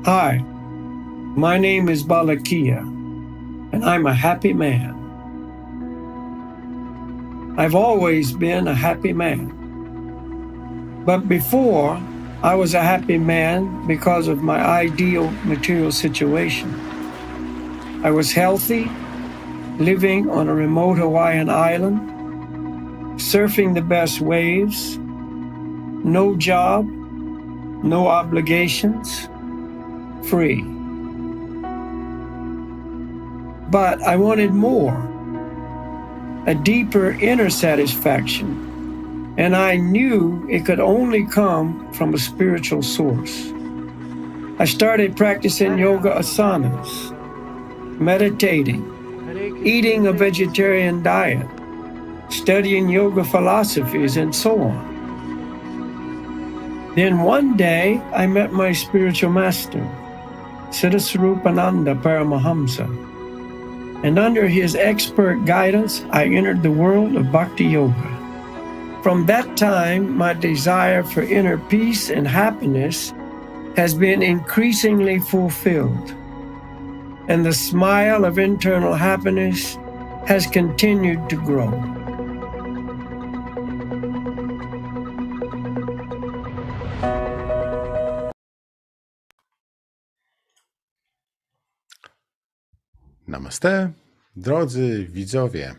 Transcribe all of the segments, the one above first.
Hi, my name is Balakia, and I'm a happy man. I've always been a happy man. But before, I was a happy man because of my ideal material situation. I was healthy, living on a remote Hawaiian island, surfing the best waves, no job, no obligations, free. But I wanted more, a deeper inner satisfaction, and I knew it could only come from a spiritual source. I started practicing yoga asanas, meditating, eating a vegetarian diet, studying yoga philosophies, and so on. Then one day, I met my spiritual master, Siddhasarupananda Paramahamsa, and under his expert guidance, I entered the world of Bhakti Yoga. From that time, my desire for inner peace and happiness has been increasingly fulfilled, and the smile of internal happiness has continued to grow. Namaste, drodzy widzowie.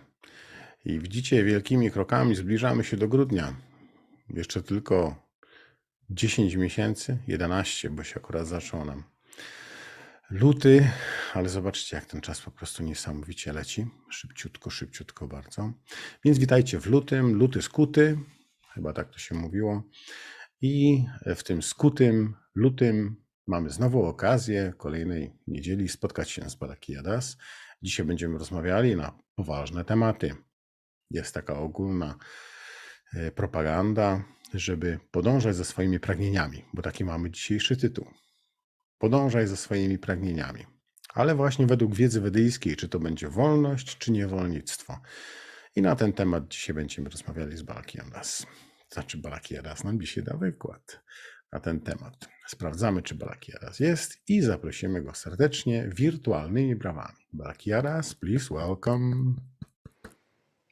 I widzicie, wielkimi krokami zbliżamy się do grudnia. Jeszcze tylko 10 miesięcy, 11, bo się akurat zaczął nam luty, ale zobaczcie, jak ten czas po prostu niesamowicie leci. Szybciutko bardzo. Więc witajcie w lutym, luty skuty, chyba tak to się mówiło. I w tym skutym lutym mamy znowu okazję kolejnej niedzieli spotkać się z Balakiadas. Dzisiaj będziemy rozmawiali na poważne tematy. Jest taka ogólna propaganda, żeby podążać za swoimi pragnieniami, bo taki mamy dzisiejszy tytuł. Podążaj za swoimi pragnieniami. Ale właśnie według wiedzy wedyjskiej, czy to będzie wolność, czy niewolnictwo. I na ten temat dzisiaj będziemy rozmawiali z Balakiadas. Znaczy Balakiadas nam dzisiaj da wykład na ten temat. Sprawdzamy, czy Balakiadas jest i zaprosimy go serdecznie wirtualnymi brawami. Balakiadas, please welcome.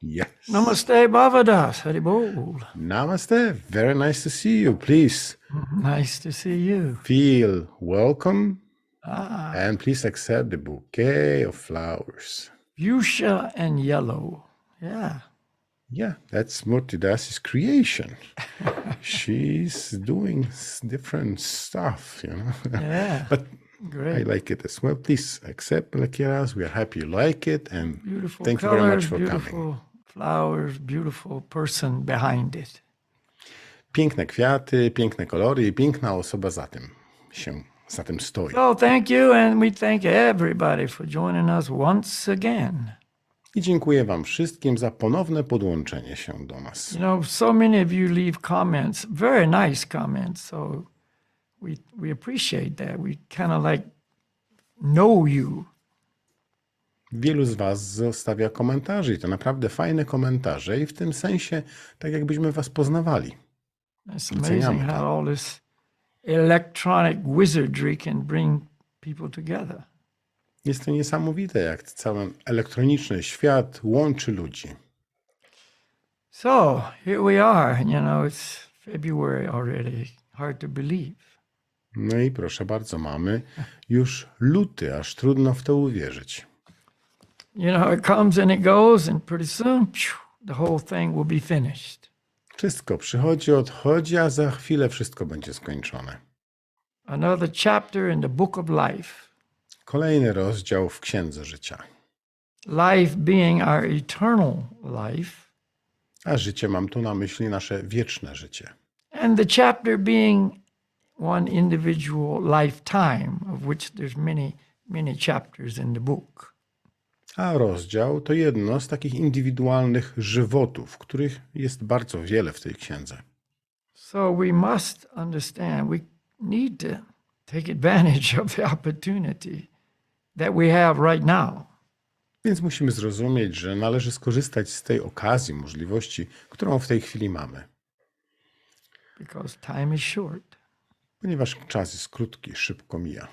Yes. Namaste, Bhavadas, Haribol. Namaste, very nice to see you. Please. Nice to see you. Feel welcome and please accept the bouquet of flowers. Fuchsia and yellow. Yeah. Yeah, that's Murtidas's creation. She's doing different stuff, you know. Yeah. But great. I like it as well. Please accept Balakiadas. We are happy you like it, and Beautiful thank colors, you very much for beautiful coming. flowers, beautiful person behind it. Piękne kwiaty, piękne kolory i piękna osoba za tym stoi. So thank you, and we thank everybody for joining us once again. I dziękuję wam wszystkim za ponowne podłączenie się do nas. You know, so many of you leave comments, very nice comments, so we appreciate that. We kind of like know you. Wielu z was zostawia komentarze i to naprawdę fajne komentarze i w tym sensie tak jakbyśmy was poznawali. It's amazing how all this electronic wizardry can bring people together. Jest to niesamowite, jak cały elektroniczny świat łączy ludzi. So here we are, you know, it's February already, hard to believe. No i proszę bardzo, mamy już luty, aż trudno w to uwierzyć. You know, it comes and it goes, and pretty soon, the whole thing will be finished. Wszystko przychodzi, odchodzi, a za chwilę wszystko będzie skończone. Another chapter in the book of life. Kolejny rozdział w Księdze Życia. Life being our eternal life. A życie mam tu na myśli nasze wieczne życie. And the chapter being one individual lifetime, of which there's many chapters in the book. A rozdział to jedno z takich indywidualnych żywotów, których jest bardzo wiele w tej księdze. So we must understand, we need to take advantage of the opportunity that we have right now. Więc musimy zrozumieć, że należy skorzystać z tej okazji, możliwości, którą w tej chwili mamy. Because time is short. Ponieważ czas jest krótki, szybko mija.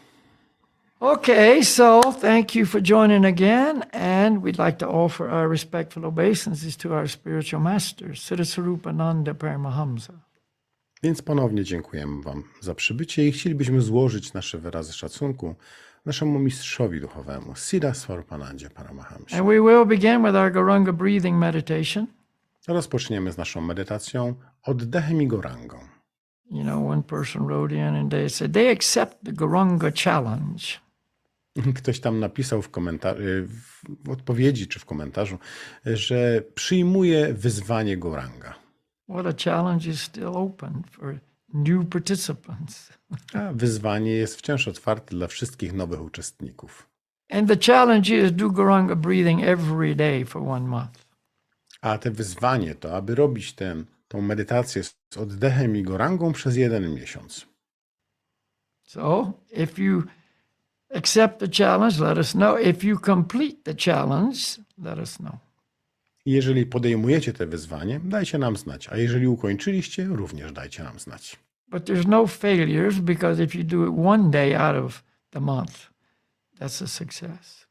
Okay, so thank you for joining again, and we'd like to offer our respectful obeisances to our spiritual masters, Siddhasarupananda Paramahamsa. Więc ponownie dziękujemy Wam za przybycie i chcielibyśmy złożyć nasze wyrazy szacunku naszemu mistrzowi duchowemu, Siddhasarupanandzie Paramahamsie. And we will begin with our Goranga breathing meditation. Rozpoczniemy z naszą medytacją oddechem i gorangą. You know, one person wrote in and they said they accept the Goranga challenge. Ktoś tam napisał w odpowiedzi czy w komentarzu, że przyjmuje wyzwanie goranga. Well, the challenge is still open for new participants. A wyzwanie jest wciąż otwarte dla wszystkich nowych uczestników. And the challenge is do Goranga breathing every day for 1 month. A te wyzwanie to, aby robić tą medytację z oddechem i gorangą przez 1 miesiąc. So, if you accept the challenge, let us know. If you complete the challenge, let us know. Jeżeli podejmujecie te wyzwanie, dajcie nam znać, a jeżeli ukończyliście, również dajcie nam znać. But there's no failures because if you do it 1 day out of the month, that's a success.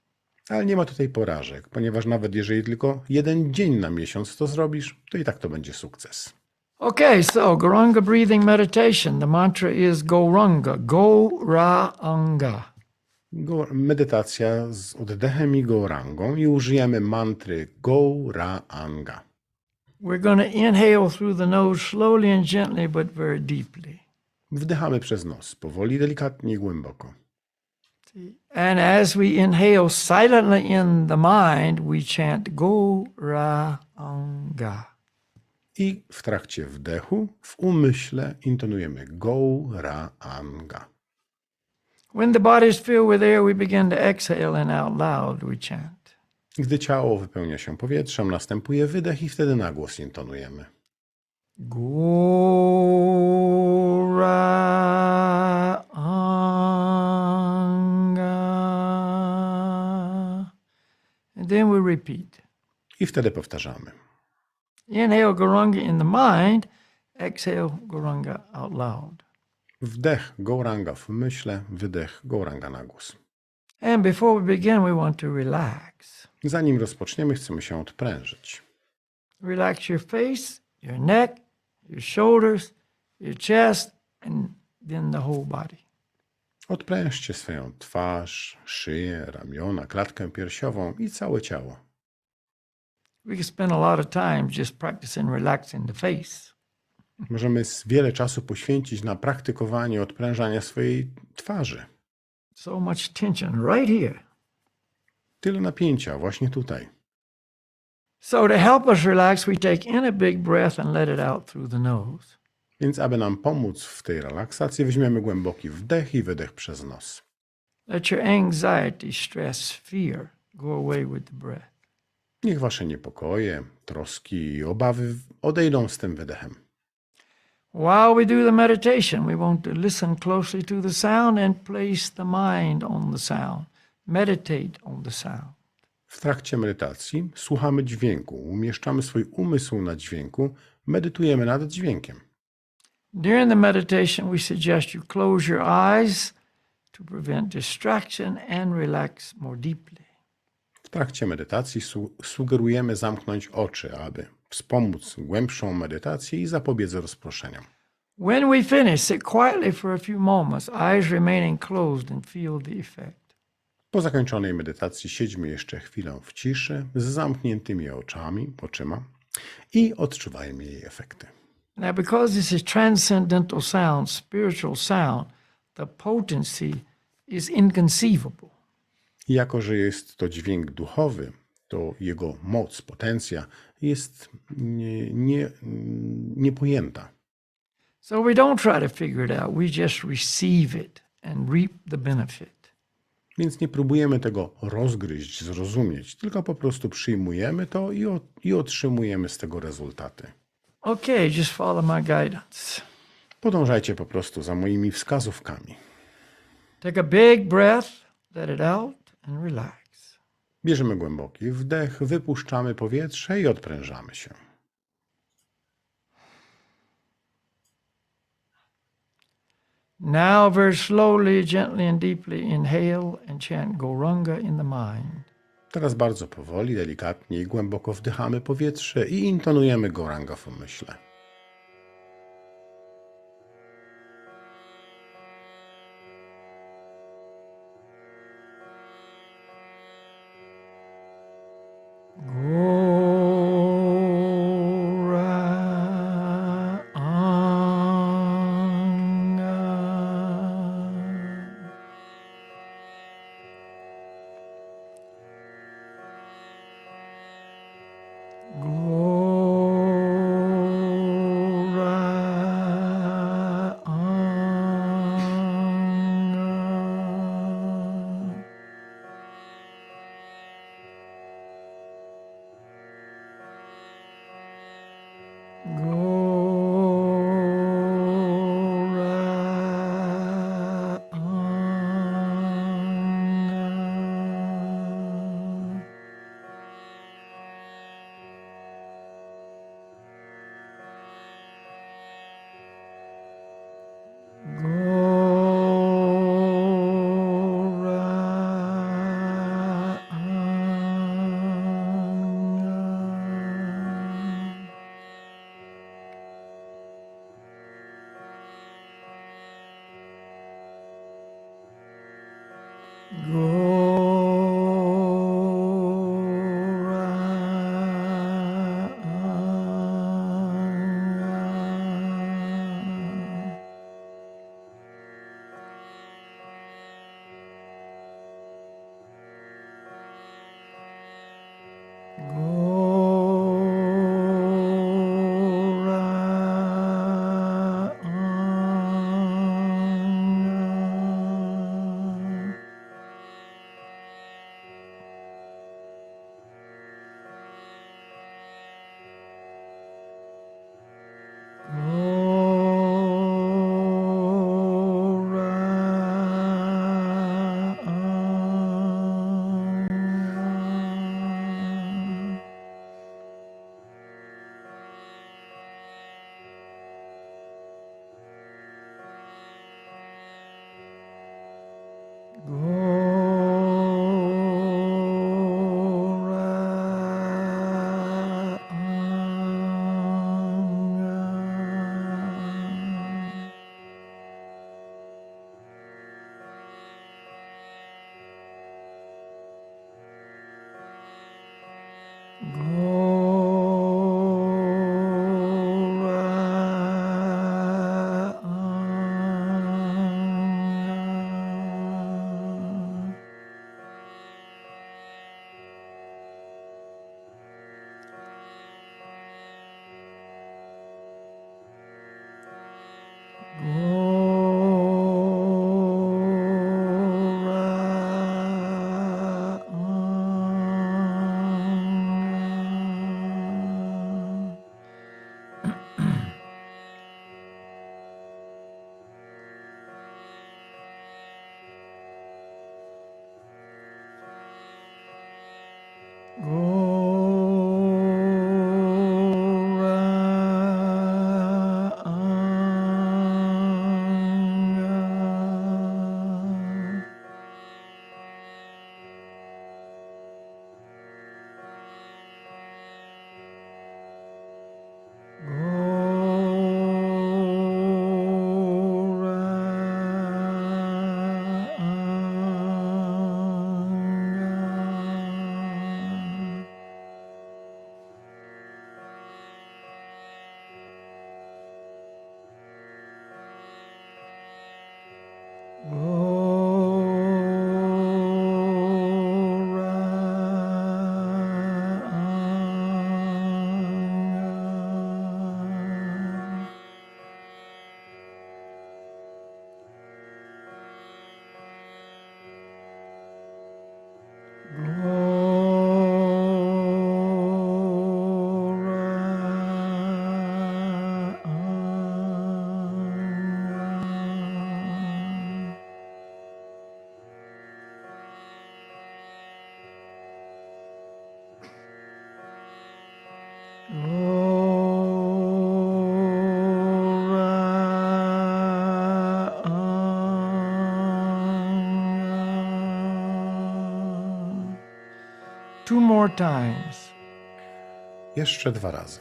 Ale nie ma tutaj porażek, ponieważ nawet jeżeli tylko 1 dzień na miesiąc to zrobisz, to i tak to będzie sukces. Okay, so Goranga breathing meditation. The mantra is Goranga, Go-Ra-Anga. Medytacja z oddechem i gorangą i użyjemy mantry Go-Ra-Anga. We're going to inhale through the nose slowly and gently, but very deeply. Wdychamy przez nos, powoli, delikatnie i głęboko. And as we inhale silently in the mind, we chant Go-Ra-Anga. I w trakcie wdechu, w umyśle intonujemy Go-Ra-Anga. When the body is filled with air, we begin to exhale and out loud we chant. Gdy ciało wypełnia się powietrzem, następuje wydech i wtedy na głos intonujemy. Go-Ra-Anga. And then we repeat. I wtedy powtarzamy. Inhale Goranga in the mind, exhale Goranga out loud. Wdech Goranga w myśle, wydech Goranga na głos. And before we begin, we want to relax. Zanim rozpoczniemy, chcemy się odprężyć. Relax your face, your neck, your shoulders, your chest, and then the whole body. Odprężcie swoją twarz, szyję, ramiona, klatkę piersiową i całe ciało. We can spend a lot of time just practicing relaxing the face. Możemy wiele czasu poświęcić na praktykowanie odprężania swojej twarzy. So much tension right here. Tyle napięcia właśnie tutaj. So to help us relax, we take in a big breath and let it out through the nose. Więc aby nam pomóc w tej relaksacji, weźmiemy głęboki wdech i wydech przez nos. Let your anxiety, stress, fear go away with the breath. Niech wasze niepokoje, troski i obawy odejdą z tym wydechem. While we do the meditation, we want to listen closely to the sound and place the mind on the sound. Meditate on the sound. W trakcie medytacji słuchamy dźwięku, umieszczamy swój umysł na dźwięku, medytujemy nad dźwiękiem. During the meditation, we suggest you close your eyes to prevent distraction and relax more deeply. W trakcie medytacji sugerujemy zamknąć oczy, aby wspomóc głębszą medytację i zapobiec rozproszeniom. When we finish, sit quietly for a few moments, eyes remaining closed, and feel the effect. Po zakończonej medytacji siedźmy jeszcze chwilę w ciszy z zamkniętymi oczyma i odczuwajmy jej efekty. Now, because this is transcendental sound, spiritual sound, the potency is inconceivable. I jako że jest to dźwięk duchowy, to jego moc, potencja jest niepojęta. So we don't try to figure it out. We just receive it and reap the benefit. Więc nie próbujemy tego rozgryźć, zrozumieć, tylko po prostu przyjmujemy to i otrzymujemy z tego rezultaty. Okay, just follow my guidance. Podążajcie po prostu za moimi wskazówkami. Take a big breath, let it out, and relax. Bierzemy głęboki wdech, wypuszczamy powietrze i odprężamy się. Now, very slowly, gently and deeply inhale and chant Gauranga in the mind. Teraz bardzo powoli, delikatnie i głęboko wdychamy powietrze i intonujemy Gauranga w umyśle. 2 more times. Jeszcze 2 razy.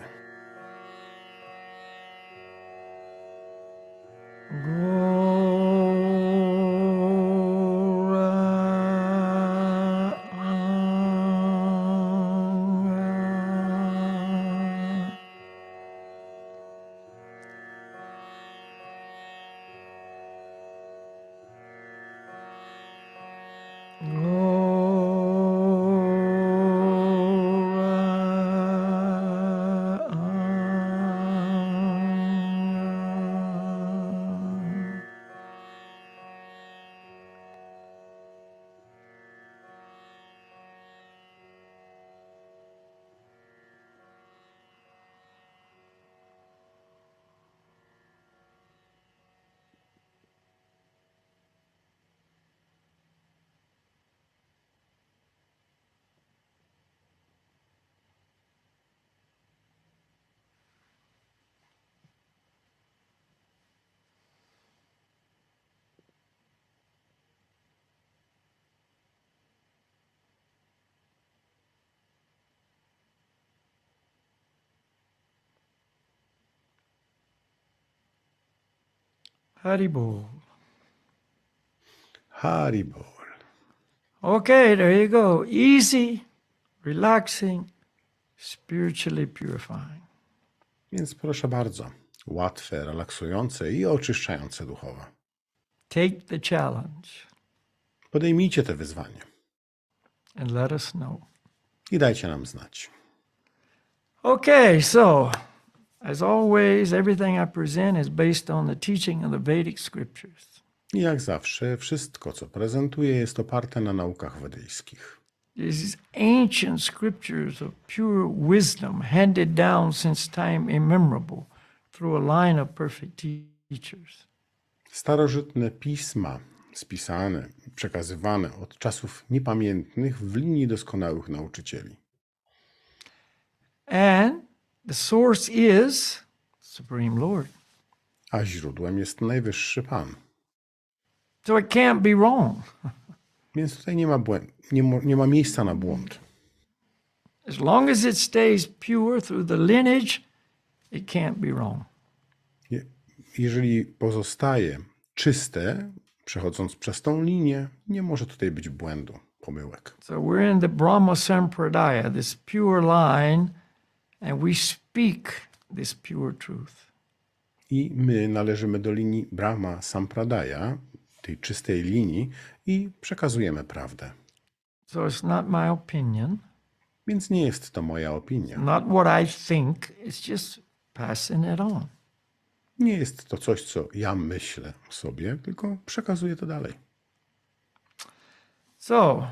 Haribol. Haribol. Okay, there you go. Easy, relaxing, spiritually purifying. Więc proszę bardzo, łatwe, relaksujące i oczyszczające duchowo. Take the challenge Podejmijcie te wyzwanie and let us know. i dajcie nam znać. Okay, so as always, everything I present is based on the teaching of the Vedic scriptures. I jak zawsze, wszystko, co prezentuję, jest oparte na naukach wedyjskich. These ancient scriptures of pure wisdom handed down since time immemorable through a line of perfect teachers. Starożytne pisma spisane, przekazywane od czasów niepamiętnych w linii doskonałych nauczycieli. And the source is Supreme Lord. A źródłem jest Najwyższy Pan. So it can't be wrong. Więc tutaj nie ma miejsca na błąd. As long as it stays pure through the lineage, it can't be wrong. Jeżeli pozostaje czyste, przechodząc przez tą linię, nie może tutaj być błędu, pomyłek. So we're in the Brahma Sampradaya, this pure line, and we speak this pure truth. I my należymy do linii Brahma Sampradaya, tej czystej linii, i przekazujemy prawdę. So it's not my opinion, Więc nie jest to moja opinia. not what I think, it's just passing it on. Nie jest to coś, co ja myślę sobie, tylko przekazuję to dalej. So,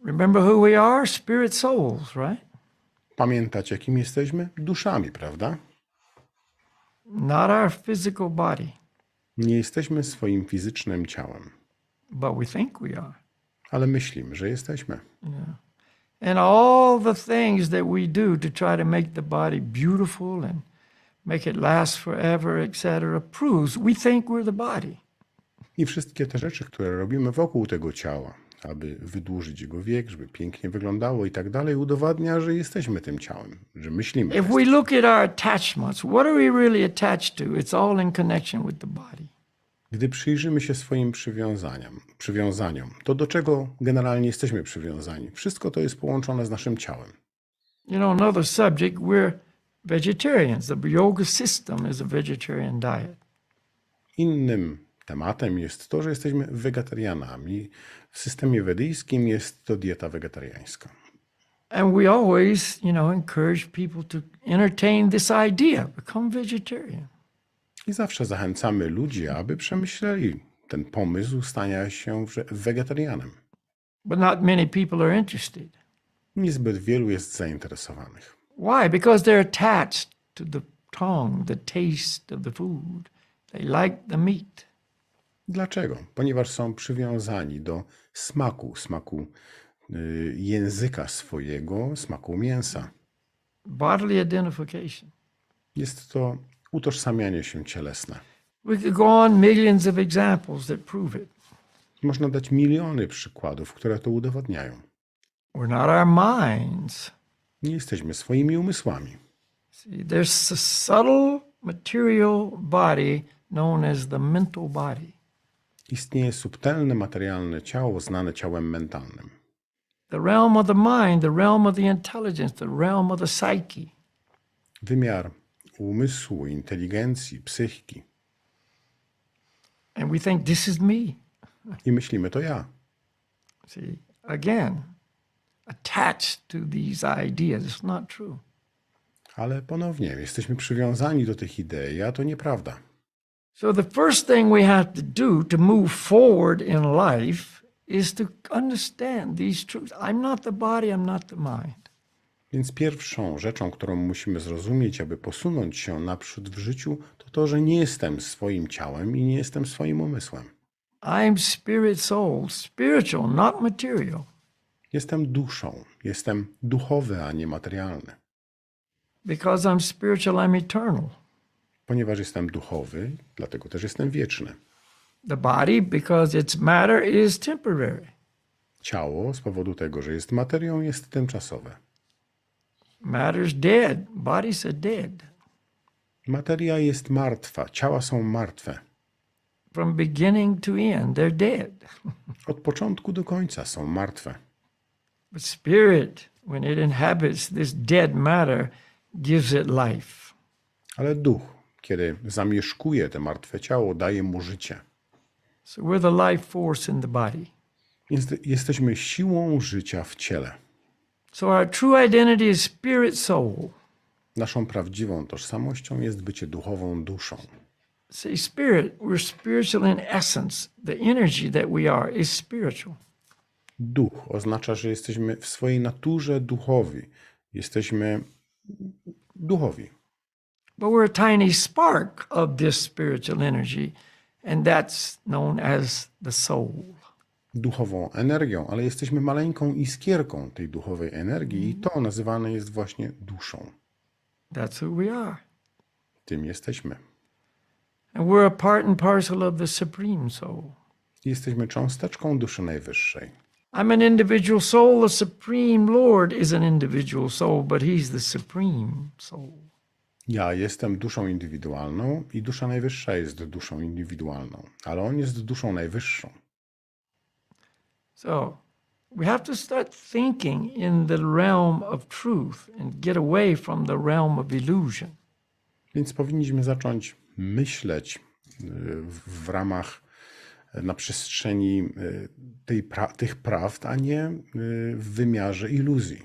remember who we are? Spirit souls, right? Pamiętacie, kim jesteśmy? Duszami, prawda? Not our physical body, Nie jesteśmy swoim fizycznym ciałem, but we think we are. ale myślimy, że jesteśmy. And all the things that we do to try to make the body beautiful and make it last forever, etc., proves we think we're the body. I wszystkie te rzeczy, które robimy wokół tego ciała, aby wydłużyć jego wiek, żeby pięknie wyglądało i tak dalej, udowadnia, że jesteśmy tym ciałem, że myślimy. If we look at our attachments, what are we really attached to? It's all in connection with the body. Gdy przyjrzymy się swoim przywiązaniom, to do czego generalnie jesteśmy przywiązani? Wszystko to jest połączone z naszym ciałem. You know, another subject, we're vegetarians. The yoga system is a vegetarian diet. Innym tematem jest to, że jesteśmy wegetarianami. W systemie wedyjskim jest to dieta wegetariańska. And we always, encourage people to entertain this idea, become vegetarian. I zawsze zachęcamy ludzi, aby przemyśleli ten pomysł stania się wegetarianem. But not many people are interested. Niezbyt wielu jest zainteresowanych. Why? Because they're attached to the tongue, the taste of the food. They like the meat. Dlaczego? Ponieważ są przywiązani do smaku języka swojego, smaku mięsa. Bodily identification. Jest to utożsamianie się cielesne. We could go on millions of examples that prove it. Można dać miliony przykładów, które to udowadniają. We're not our minds. Nie jesteśmy swoimi umysłami. See, there's a subtle material body known as the mental body. Istnieje subtelne, materialne ciało znane ciałem mentalnym. The realm of the mind, the realm of the intelligence, the realm of the psyche. Wymiar umysłu, inteligencji, psychiki. And we think this is me. I myślimy, to ja. See, again, attached to these ideas. It's not true. Ale ponownie, jesteśmy przywiązani do tych idei, a to nieprawda. So the first thing we have to do to move forward in life is to understand these truths. I'm not the body, I'm not the mind. Więc pierwszą rzeczą, którą musimy zrozumieć, aby posunąć się naprzód w życiu, to to, że nie jestem swoim ciałem i nie jestem swoim umysłem. I'm spirit soul, spiritual, not material. Jestem duszą, jestem duchowy, a nie materialny. Because I'm spiritual, I'm eternal. Ponieważ jestem duchowy, dlatego też jestem wieczny. The body, because its matter, is temporary. Ciało, z powodu tego, że jest materią, jest tymczasowe. Matter's dead. Bodies are dead. Materia jest martwa, ciała są martwe. From beginning to end, they're dead. Od początku do końca są martwe. But spirit, when it inhabits this dead matter, gives it life. Ale duch, kiedy zamieszkuje te martwe ciało, daje mu życie. So we're the life force in the body. Jesteśmy siłą życia w ciele. So our true identity is spirit soul. Naszą prawdziwą tożsamością jest bycie duchową duszą. See, spirit, we're spiritual in essence. The energy that we are is spiritual. Duch oznacza, że jesteśmy w swojej naturze duchowi. Jesteśmy duchowi. But we're a tiny spark of this spiritual energy, and that's known as the soul. Duchową energią, ale jesteśmy maleńką iskierką tej duchowej energii i to nazywane jest właśnie duszą. That's who we are. Tym jesteśmy. And we're a part and parcel of the supreme soul. Jesteśmy cząsteczką duszy najwyższej. I'm an individual soul. The supreme Lord is an individual soul, but he's the supreme soul. Ja jestem duszą indywidualną i dusza najwyższa jest duszą indywidualną, ale on jest duszą najwyższą. So we have to start thinking in the realm of truth and get away from the realm of illusion. Więc powinniśmy zacząć myśleć w ramach, na przestrzeni tych prawd, a nie w wymiarze iluzji.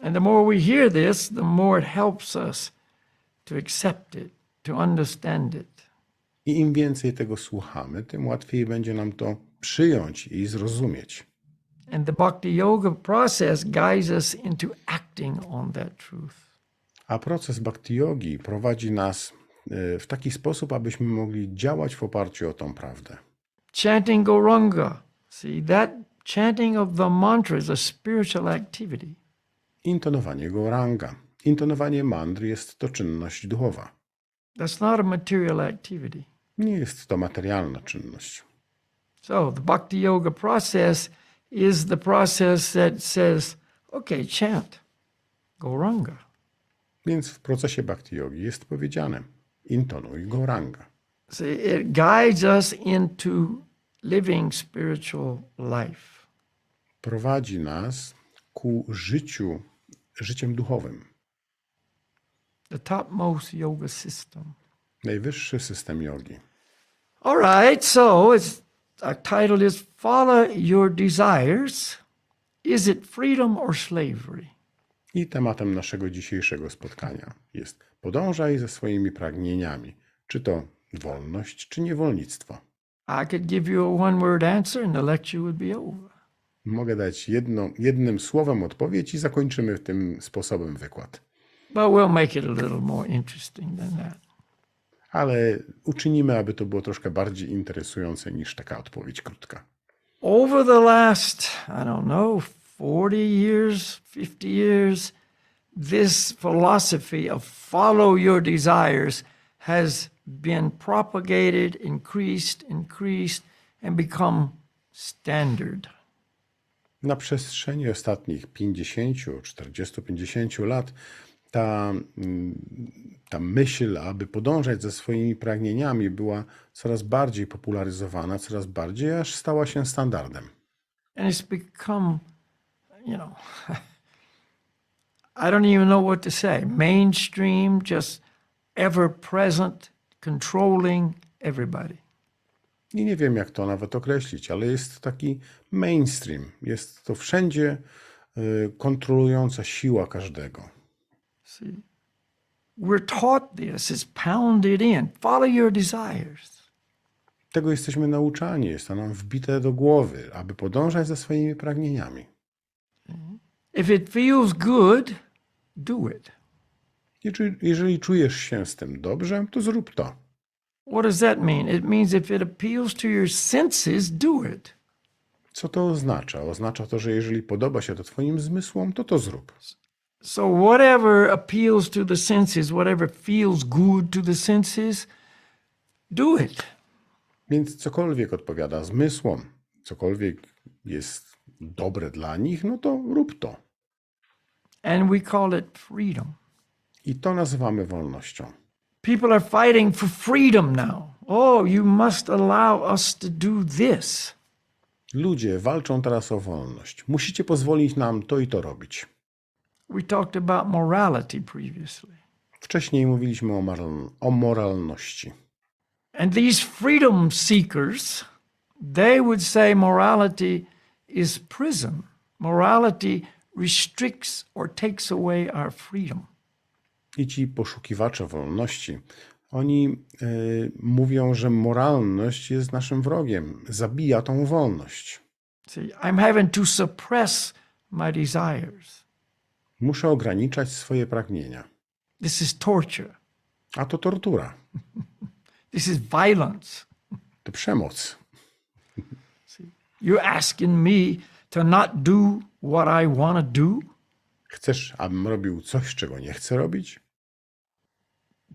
And the more we hear this, the more it helps us to accept it, to understand it. I im więcej tego słuchamy, tym łatwiej będzie nam to przyjąć i zrozumieć. And the bhakti yoga process guides us into acting on that truth. A proces bhakti yogi prowadzi nas w taki sposób, abyśmy mogli działać w oparciu o tą prawdę. Chanting Gauranga. See, that chanting of the mantra is a spiritual activity. Intonowanie Gauranga. Intonowanie mantr jest to czynność duchowa. That's not a material activity. Nie jest to materialna czynność. So the bhakti yoga process is the process that says, okay, chant Gauranga. Więc w procesie bhakti yogi jest powiedziane: intonuj Gauranga. See, it guides us into living spiritual life. Prowadzi nas ku życiem duchowym. The topmost yoga system. Najwyższy system jogi. All right, so our title is Follow Your Desires. Is it freedom or slavery? I tematem naszego dzisiejszego spotkania jest: podążaj ze swoimi pragnieniami. Czy to wolność, czy niewolnictwo? I could give you a one-word answer and the lecture would be over. Mogę dać jednym słowem odpowiedź i zakończymy tym sposobem wykład. But we'll make it a little more interesting than that. Ale uczynimy, aby to było troszkę bardziej interesujące niż taka odpowiedź krótka. Over the last, I don't know, 40 years, 50 years, this philosophy of follow your desires has been propagated, increased, and become standard. Na przestrzeni ostatnich 50, 40, 50 lat ta myśl, aby podążać za swoimi pragnieniami, była coraz bardziej popularyzowana, coraz bardziej, aż stała się standardem. And it's become, I don't even know what to say. Mainstream, just ever present, controlling everybody. I nie wiem, jak to nawet określić, ale jest taki mainstream. Jest to wszędzie kontrolująca siła każdego. See, we're taught this, it's pounded in. Follow your desires. Tego jesteśmy nauczani, jest to nam wbite do głowy, aby podążać za swoimi pragnieniami. If it feels good, do it. Jeżeli czujesz się z tym dobrze, to zrób to. What does that mean? It means if it appeals to your senses, do it. Co to oznacza? Oznacza to, że jeżeli podoba się to twoim zmysłom, to zrób. So whatever appeals to the senses, whatever feels good to the senses, do it. Więc cokolwiek odpowiada zmysłom, cokolwiek jest dobre dla nich, to rób to. And we call it freedom. I to nazywamy wolnością. People are fighting for freedom now. Oh, you must allow us to do this. Ludzie walczą teraz o wolność. Musicie pozwolić nam to i to robić. We talked about morality previously. Wcześniej mówiliśmy o moralności. And these freedom seekers, they would say morality is prison. Morality restricts or takes away our freedom. I ci poszukiwacze wolności, oni mówią, że moralność jest naszym wrogiem, zabija tą wolność. See, I'm having to suppress my desires. Muszę ograniczać swoje pragnienia. This is torture. A to tortura, This is violence. to przemoc. See, you're asking me to not do what I want to do? Chcesz, abym robił coś, czego nie chcę robić?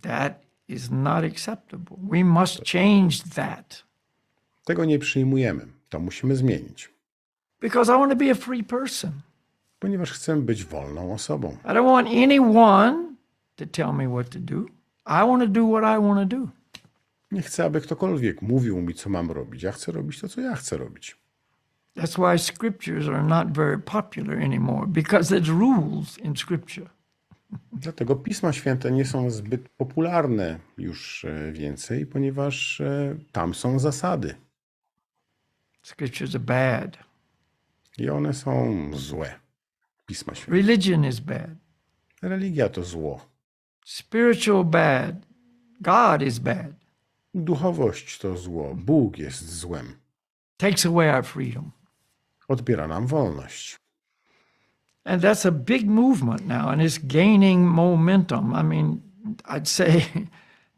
That is not acceptable. We must change that. Tego nie przyjmujemy. To musimy zmienić. Because I want to be a free person. Ponieważ chcę być wolną osobą. I don't want anyone to tell me what to do. I want to do what I want to do. Nie chcę, aby ktokolwiek mówił mi, co mam robić. Ja chcę robić to, co ja chcę robić. That's why scriptures are not very popular anymore, because there's rules in scripture. Dlatego Pisma Święte nie są zbyt popularne już więcej, ponieważ tam są zasady. Scriptures are bad. I one są złe. Pisma Święte. Religion is bad. Religia to zło. Spiritual bad. God is bad. Duchowość to zło. Bóg jest złem. Takes away our freedom. Odbiera nam wolność. And that's a big movement now, and it's gaining momentum. I mean, I'd say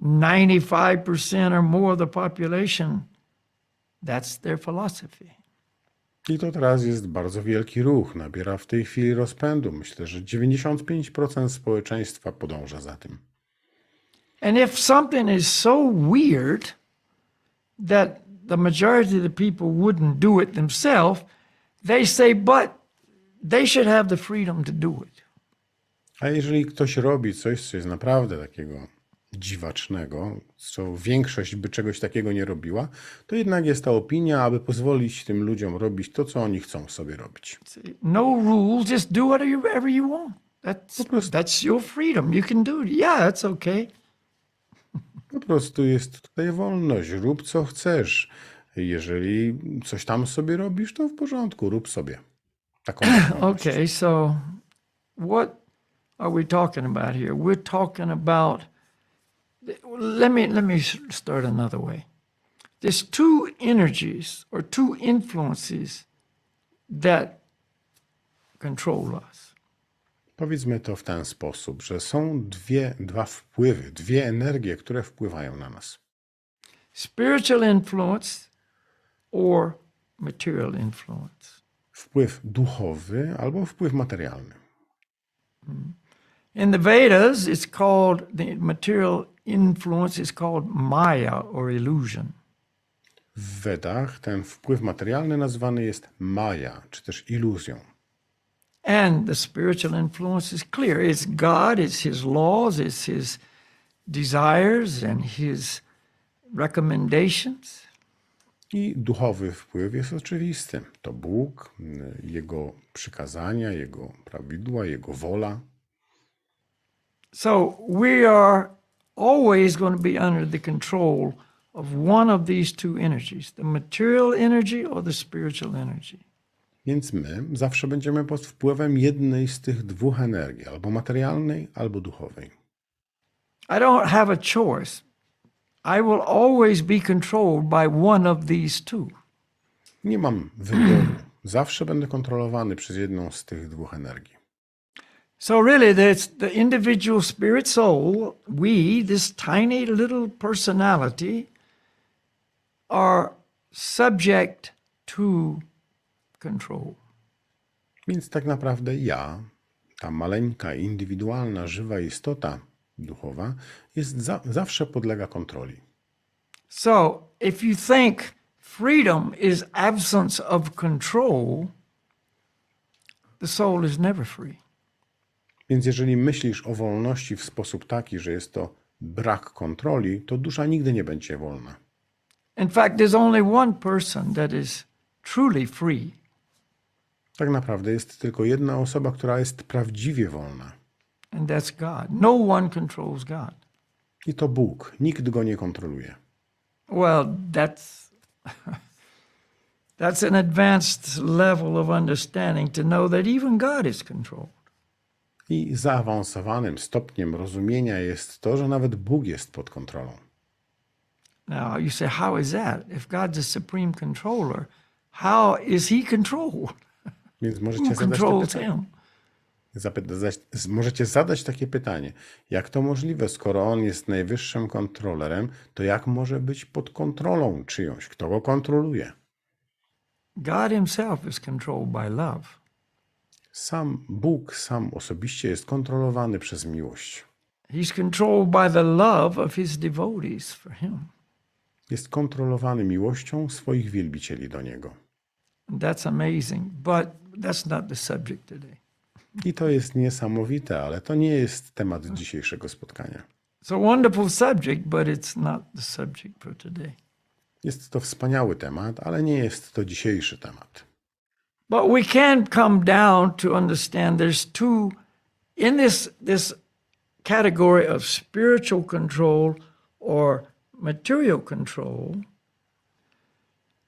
95% or more of the population, that's their philosophy. I to teraz jest bardzo wielki ruch. Nabiera w tej chwili rozpędu. Myślę, że 95% społeczeństwa podąża za tym. And if something is so weird that the majority of the people wouldn't do it themselves, they say, but they should have the freedom to do it. A jeżeli ktoś robi coś, co jest naprawdę takiego dziwacznego, co większość by czegoś takiego nie robiła, to jednak jest ta opinia, aby pozwolić tym ludziom robić to, co oni chcą sobie robić. No rules, just do whatever you want. That's your freedom. You can do it. Yeah, that's okay. Po prostu jest tutaj wolność. Rób co chcesz. Jeżeli coś tam sobie robisz, to w porządku, rób sobie. Taką wolność. Okay, so what are we talking about here? We're talking about, let me start another way. There's two energies or two influences that control us. Powiedzmy to w ten sposób, że są dwa wpływy, dwie energie, które wpływają na nas. Spiritual influence or material influence. Wpływ duchowy albo wpływ materialny. In the Vedas, it's called, the material influence is called Maya or illusion. W Wedach ten wpływ materialny nazwany jest maja, czy też iluzją. And the spiritual influence is clear. It's God, it's His laws, it's His desires and His recommendations. I duchowy wpływ jest oczywisty. To Bóg, Jego przykazania, Jego prawidła, Jego wola. So we are always going to be under the control of one of these two energies, the material energy or the spiritual energy. Więc my zawsze będziemy pod wpływem jednej z tych dwóch energii, albo materialnej, albo duchowej. I don't have a choice. I will always be controlled by one of these two. Nie mam wyboru. Zawsze będę kontrolowany przez jedną z tych dwóch energii. So really, there's the individual spirit soul, we, this tiny little personality, are subject to control. Więc tak naprawdę ja, ta maleńka, indywidualna, żywa istota duchowa, zawsze podlega kontroli. So if you think freedom is absence of control, the soul is never free. Więc jeżeli myślisz o wolności w sposób taki, że jest to brak kontroli, to dusza nigdy nie będzie wolna. In fact, there's only one person that is truly free. Tak naprawdę jest tylko jedna osoba, która jest prawdziwie wolna. And that's God. No one controls God. I to Bóg. Nikt go nie kontroluje. Well, that's an advanced level of understanding to know that even God is controlled. I zaawansowanym stopniem rozumienia jest to, że nawet Bóg jest pod kontrolą. Now, you say, how is that? If God's the supreme controller, how is He controlled? Więc możecie zadać takie pytanie. Jak to możliwe, skoro On jest najwyższym kontrolerem, to jak może być pod kontrolą czyjąś? Kto go kontroluje? God Himself is controlled by love. Sam Bóg sam osobiście jest kontrolowany przez miłość. He's controlled by the love of His devotees for Him. Jest kontrolowany miłością swoich wielbicieli do Niego. That's amazing, but that's not the subject today. I to jest niesamowite, ale to nie jest temat dzisiejszego spotkania. It's a wonderful subject, but it's not the subject for today. Jest to wspaniały temat, ale nie jest to dzisiejszy temat. But we can come down to understand there's two, in this category of spiritual control or material control,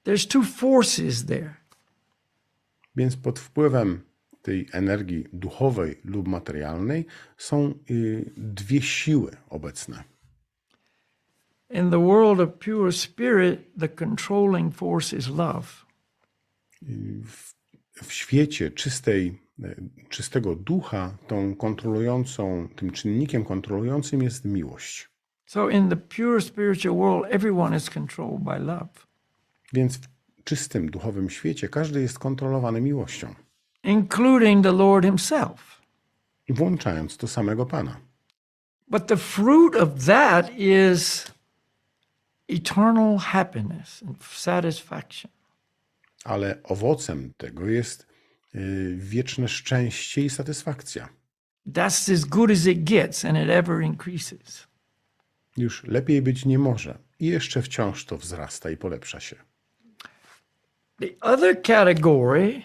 there's two forces there. Więc pod wpływem tej energii duchowej lub materialnej są dwie siły obecne. In the world of pure spirit, the controlling force is love. W świecie czystego ducha tym czynnikiem kontrolującym jest miłość. So in the pure spiritual world, everyone is controlled by love. Więc w czystym duchowym świecie każdy jest kontrolowany miłością. Including the Lord Himself. Włączając to samego Pana. But the fruit of that is eternal happiness and satisfaction. Ale owocem tego jest wieczne szczęście i satysfakcja. That's as good as it gets and it ever increases. Już lepiej być nie może i jeszcze wciąż to wzrasta i polepsza się. The other category,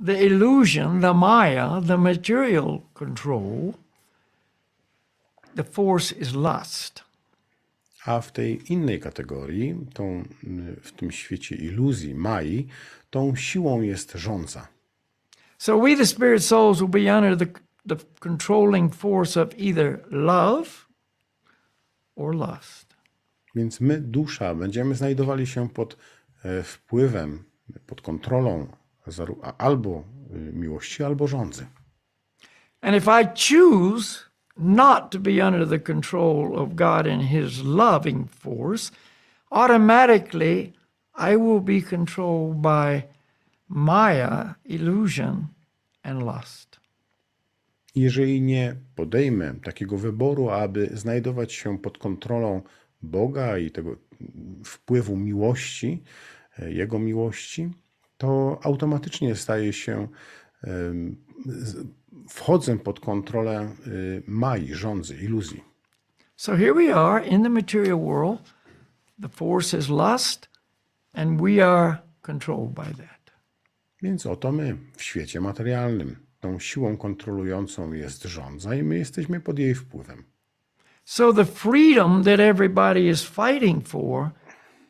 the illusion, the maya, the material control, the force is lust. A w tej innej kategorii, w tym świecie iluzji, mai, tą siłą jest żądza. So we, the spirit souls, will be under the controlling force of either love or lust. Więc my, dusza, będziemy znajdowali się pod wpływem, pod kontrolą albo miłości, albo żądzy. And if I choose not to be under the control of God and His loving force, automatically I will be controlled by maya, illusion, and lust. Jeżeli nie podejmę takiego wyboru, aby znajdować się pod kontrolą Boga i tego wpływu miłości, Jego miłości, to automatycznie staje się, wchodzę pod kontrolę mai, żądzy, iluzji. So here we are in the material world. The force is lust, and we are controlled by that. Więc oto my w świecie materialnym. Tą siłą kontrolującą jest żądza i my jesteśmy pod jej wpływem. So the freedom that everybody is fighting for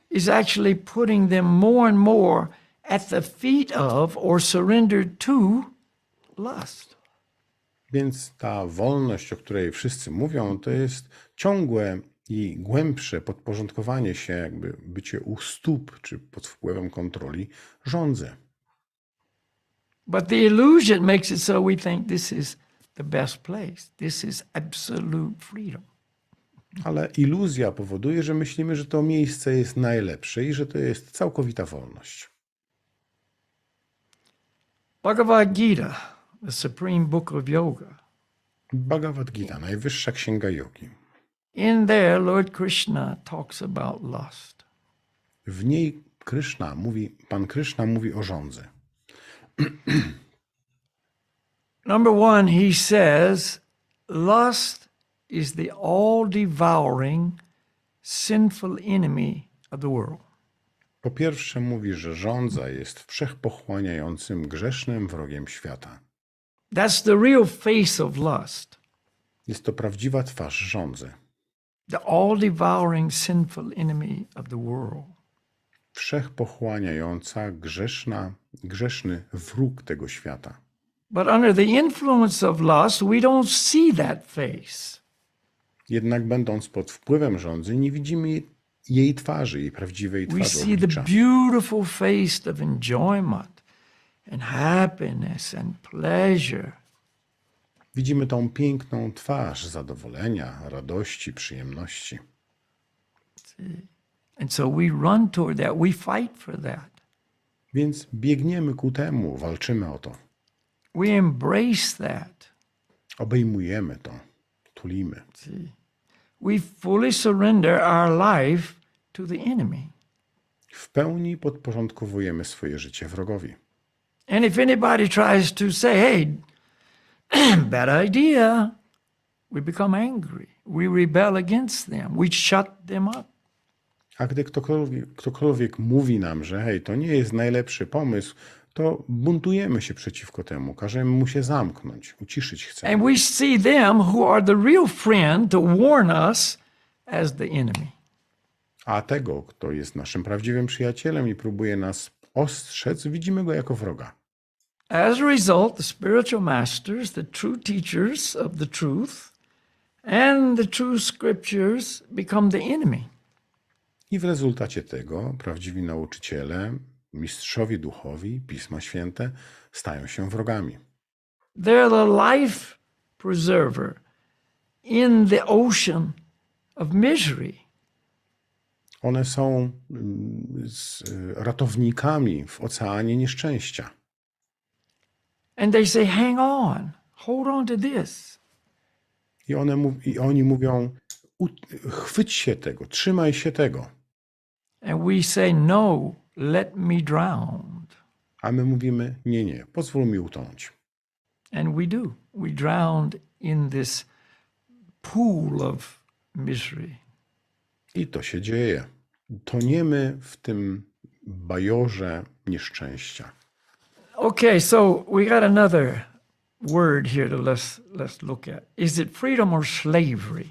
is actually putting them more and more at the feet of or surrendered to lust. Więc ta wolność, o której wszyscy mówią, to jest ciągłe i głębsze podporządkowanie się, jakby bycie u stóp czy pod wpływem kontroli żądzy. But the illusion makes it so we think this is the best place. This is absolute freedom. Ale iluzja powoduje, że myślimy, że to miejsce jest najlepsze i że to jest całkowita wolność. Bhagavad Gita, the supreme book of yoga. Bhagavad Gita, najwyższa księga jogi. In there, Lord Krishna talks about lust. W niej Pan Krishna mówi o żądzy. Number one, he says, lust is the all-devouring, sinful enemy of the world. Po pierwsze mówi, że żądza jest wszechpochłaniającym, grzesznym wrogiem świata. That's the real face of lust. Jest to prawdziwa twarz żądzy. The all-devouring, sinful enemy of the world. Wszechpochłaniająca, grzeszny wróg tego świata. But under the influence of lust, we don't see that face. Jednak będąc pod wpływem żądzy, nie widzimy jej twarzy, jej prawdziwej We twarzy, see the oblicza. beautiful face of enjoyment and happiness and pleasure. Widzimy tą piękną twarz zadowolenia, radości, przyjemności. And so we run toward that. We fight for that. Więc biegniemy ku temu, walczymy o to. We embrace that. Obejmujemy to, tulimy. We fully surrender our life to the enemy. W pełni podporządkowujemy swoje życie wrogowi. And if anybody tries to say, hey, bad idea, we become angry. We rebel against them. We shut them up. A gdy ktokolwiek mówi nam, że hej, to nie jest najlepszy pomysł, to buntujemy się przeciwko temu, każemy mu się zamknąć, uciszyć chcemy. And we see them who are the real friend to warn us as the enemy. A tego, kto jest naszym prawdziwym przyjacielem i próbuje nas ostrzec, widzimy go jako wroga. As a result, the spiritual masters, the true teachers of the truth, and the true scriptures become the enemy. I w rezultacie tego prawdziwi nauczyciele, mistrzowie duchowi, Pisma Święte stają się wrogami. They're the life preserver in the ocean of misery. One są ratownikami w oceanie nieszczęścia. And they say, hang on, hold on to this. I oni mówią, chwyć się tego, trzymaj się tego. And we say, no, let me drown. A my mówimy, nie, pozwól mi utonąć. And we do. We drowned in this pool of misery. I to się dzieje. Toniemy w tym bajorze nieszczęścia. Okay, so we got another word here to let's look at. Is it freedom or slavery?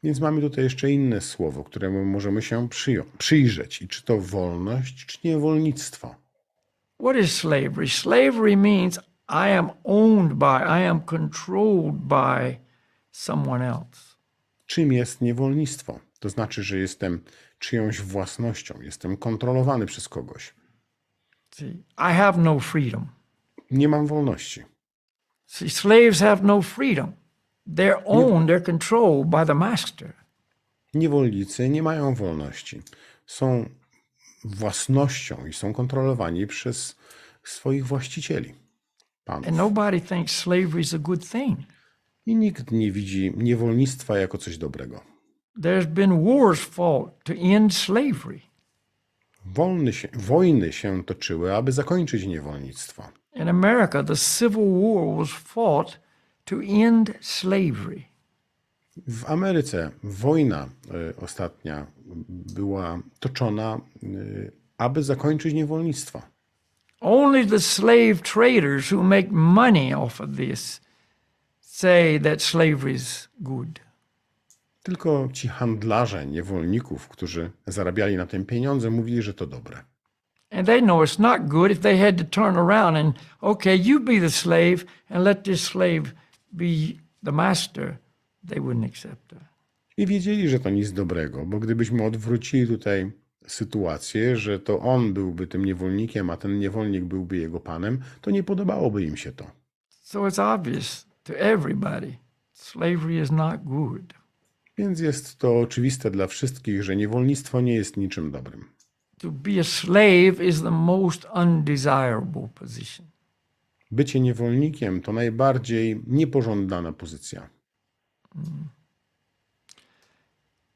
Więc mamy tutaj jeszcze inne słowo, któremu możemy się przyjrzeć. I czy to wolność, czy niewolnictwo? What is slavery? Slavery means I am owned by, I am controlled by someone else. Czym jest niewolnictwo? To znaczy, że jestem czyjąś własnością, jestem kontrolowany przez kogoś. See, I have no freedom. Nie mam wolności. See, slaves have no freedom. They're owned, they're controlled by the master. Niewolnicy nie mają wolności. Są własnością i są kontrolowani przez swoich właścicieli, panów. And nobody thinks slavery is a good thing. I nikt nie widzi niewolnictwa jako coś dobrego. there's been wars fought to end slavery. Wojny się toczyły, aby zakończyć niewolnictwo. In America, the Civil War was fought to end slavery. W Ameryce wojna ostatnia była toczona, aby zakończyć niewolnictwo. Only the slave traders who make money off of this say that slavery is good. Tylko ci handlarze niewolników, którzy zarabiali na tym pieniądze, mówili, że to dobre. And they know it's not good if they had to turn around and, okay, you be the slave and let this slave be the master. They wouldn't accept that. I wiedzieli, że to nic dobrego, bo gdybyśmy odwrócili tutaj sytuację, że to on byłby tym niewolnikiem, a ten niewolnik byłby jego panem, to nie podobałoby im się to. So it's obvious to everybody, slavery is not good. Więc jest to oczywiste dla wszystkich, że niewolnictwo nie jest niczym dobrym. To be a slave is the most undesirable position. Bycie niewolnikiem to najbardziej niepożądana pozycja.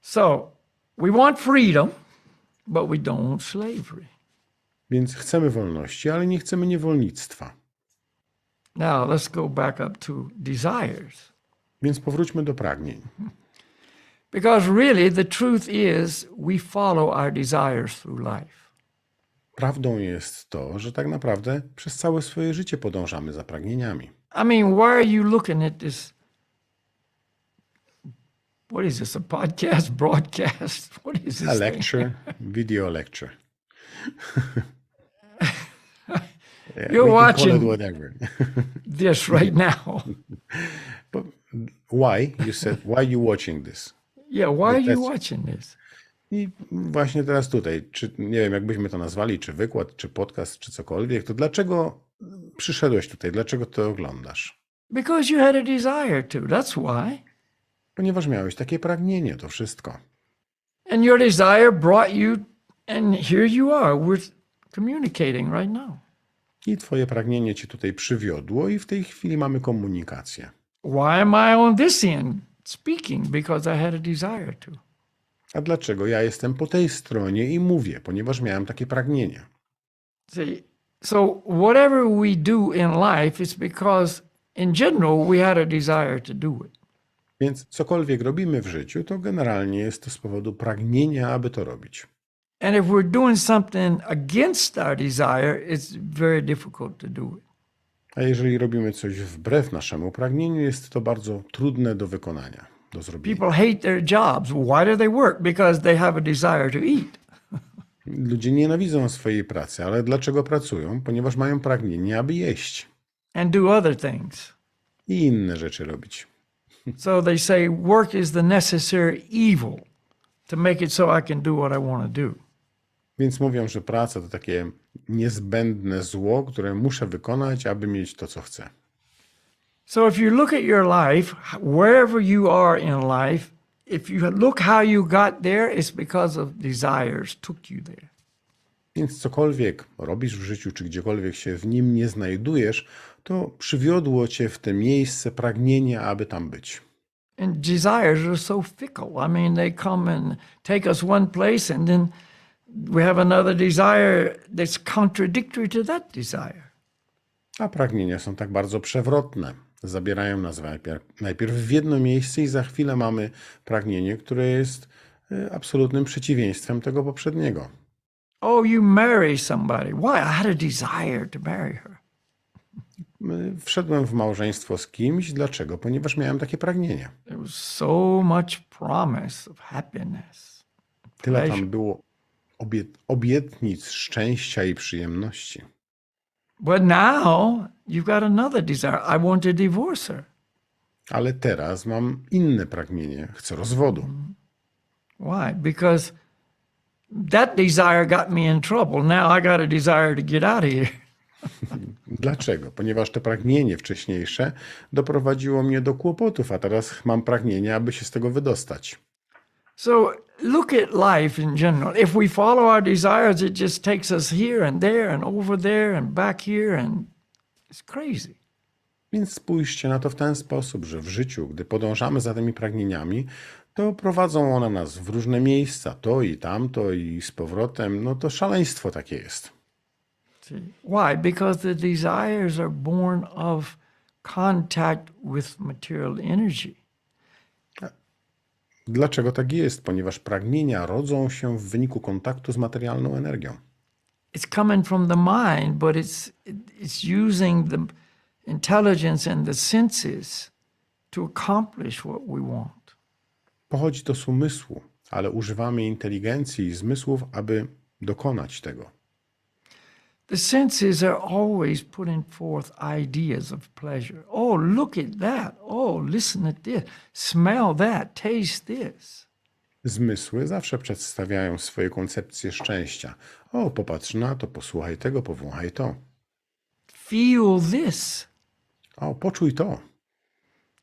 So, we want freedom, but we don't want slavery. Więc chcemy wolności, ale nie chcemy niewolnictwa. Now, let's go back up to desires. Więc powróćmy do pragnień. Because really, the truth is, we follow our desires through life. Prawdą jest to, że tak naprawdę przez całe swoje życie podążamy za pragnieniami. I mean, why are you looking at this? What is this, a podcast, broadcast? What is this A thing? lecture, video lecture. Yeah, You're we can watching call it whatever. this right now. But why? You said, why you watching this? Yeah, why are you That's- watching this? I właśnie teraz tutaj, czy nie wiem, jak byśmy to nazwali, czy wykład, czy podcast, czy cokolwiek, to dlaczego przyszedłeś tutaj? Dlaczego to oglądasz? Because you had a desire to. That's why. Ponieważ miałeś takie pragnienie, to wszystko. And your desire brought you, and here you are. We're communicating right now. I twoje pragnienie cię tutaj przywiodło i w tej chwili mamy komunikację. Why am I on this end speaking? Because I had a desire to. A dlaczego ja jestem po tej stronie i mówię? Ponieważ miałem takie pragnienie. See, so whatever we do in life, it's because in general we had a desire to do it. Więc cokolwiek robimy w życiu, to generalnie jest to z powodu pragnienia, aby to robić. And if we're doing something against our desire, it's very difficult to do it. A jeżeli robimy coś wbrew naszemu pragnieniu, jest to bardzo trudne do wykonania, do zrobienia. People hate their jobs. Why do they work? Because they have a desire to eat. Ludzie nienawidzą swojej pracy, ale dlaczego pracują? Ponieważ mają pragnienie, aby jeść And do other things. i inne rzeczy robić. So they say work is the necessary evil to make it so I can do what I want to do. Więc mówią, że praca to takie niezbędne zło, które muszę wykonać, aby mieć to, co chcę. So if you look at your life, wherever you are in life, if you look how you got there, it's because of desires took you there. Więc cokolwiek robisz w życiu, czy gdziekolwiek się w nim nie znajdujesz, to przywiodło cię w te miejsce pragnienia, aby tam być. And desires are so fickle. I mean, they come and take us one place, and then we have another desire that's contradictory to that desire. A pragnienia są tak bardzo przewrotne. Zabierają nas najpierw w jedno miejsce i za chwilę mamy pragnienie, które jest absolutnym przeciwieństwem tego poprzedniego. Oh, you marry somebody. Why? I had a desire to marry her. Wszedłem w małżeństwo z kimś. Dlaczego? Ponieważ miałem takie pragnienie. There was so much promise of happiness. Tyle pleasure. tam było obietnic szczęścia i przyjemności. But now you've got another desire. I want to divorce her. Ale teraz mam inne pragnienie. Chcę rozwodu. Why? Because that desire got me in trouble. Now I got a desire to get out of here. Dlaczego? Ponieważ to pragnienie wcześniejsze doprowadziło mnie do kłopotów, a teraz mam pragnienie, aby się z tego wydostać. So look at life in general. If we follow our desires, it just takes us here and there and over there and back here, and it's crazy. Więc spójrzcie na to w ten sposób, że w życiu, gdy podążamy za tymi pragnieniami, to prowadzą one nas w różne miejsca, to i tamto i z powrotem. No to szaleństwo takie jest. See, why? Because the desires are born of contact with material energy. Dlaczego tak jest? Ponieważ pragnienia rodzą się w wyniku kontaktu z materialną energią. It's coming from the mind, but it's using the intelligence and the senses to accomplish what we want. Pochodzi to z umysłu, ale używamy inteligencji i zmysłów, aby dokonać tego. The senses are always putting forth ideas of pleasure. Oh, look at that. Oh, listen to this. Smell that. Taste this. Zmysły zawsze przedstawiają swoje koncepcje szczęścia. O, popatrz na to, posłuchaj tego, powąchaj to. Feel this. O, poczuj to.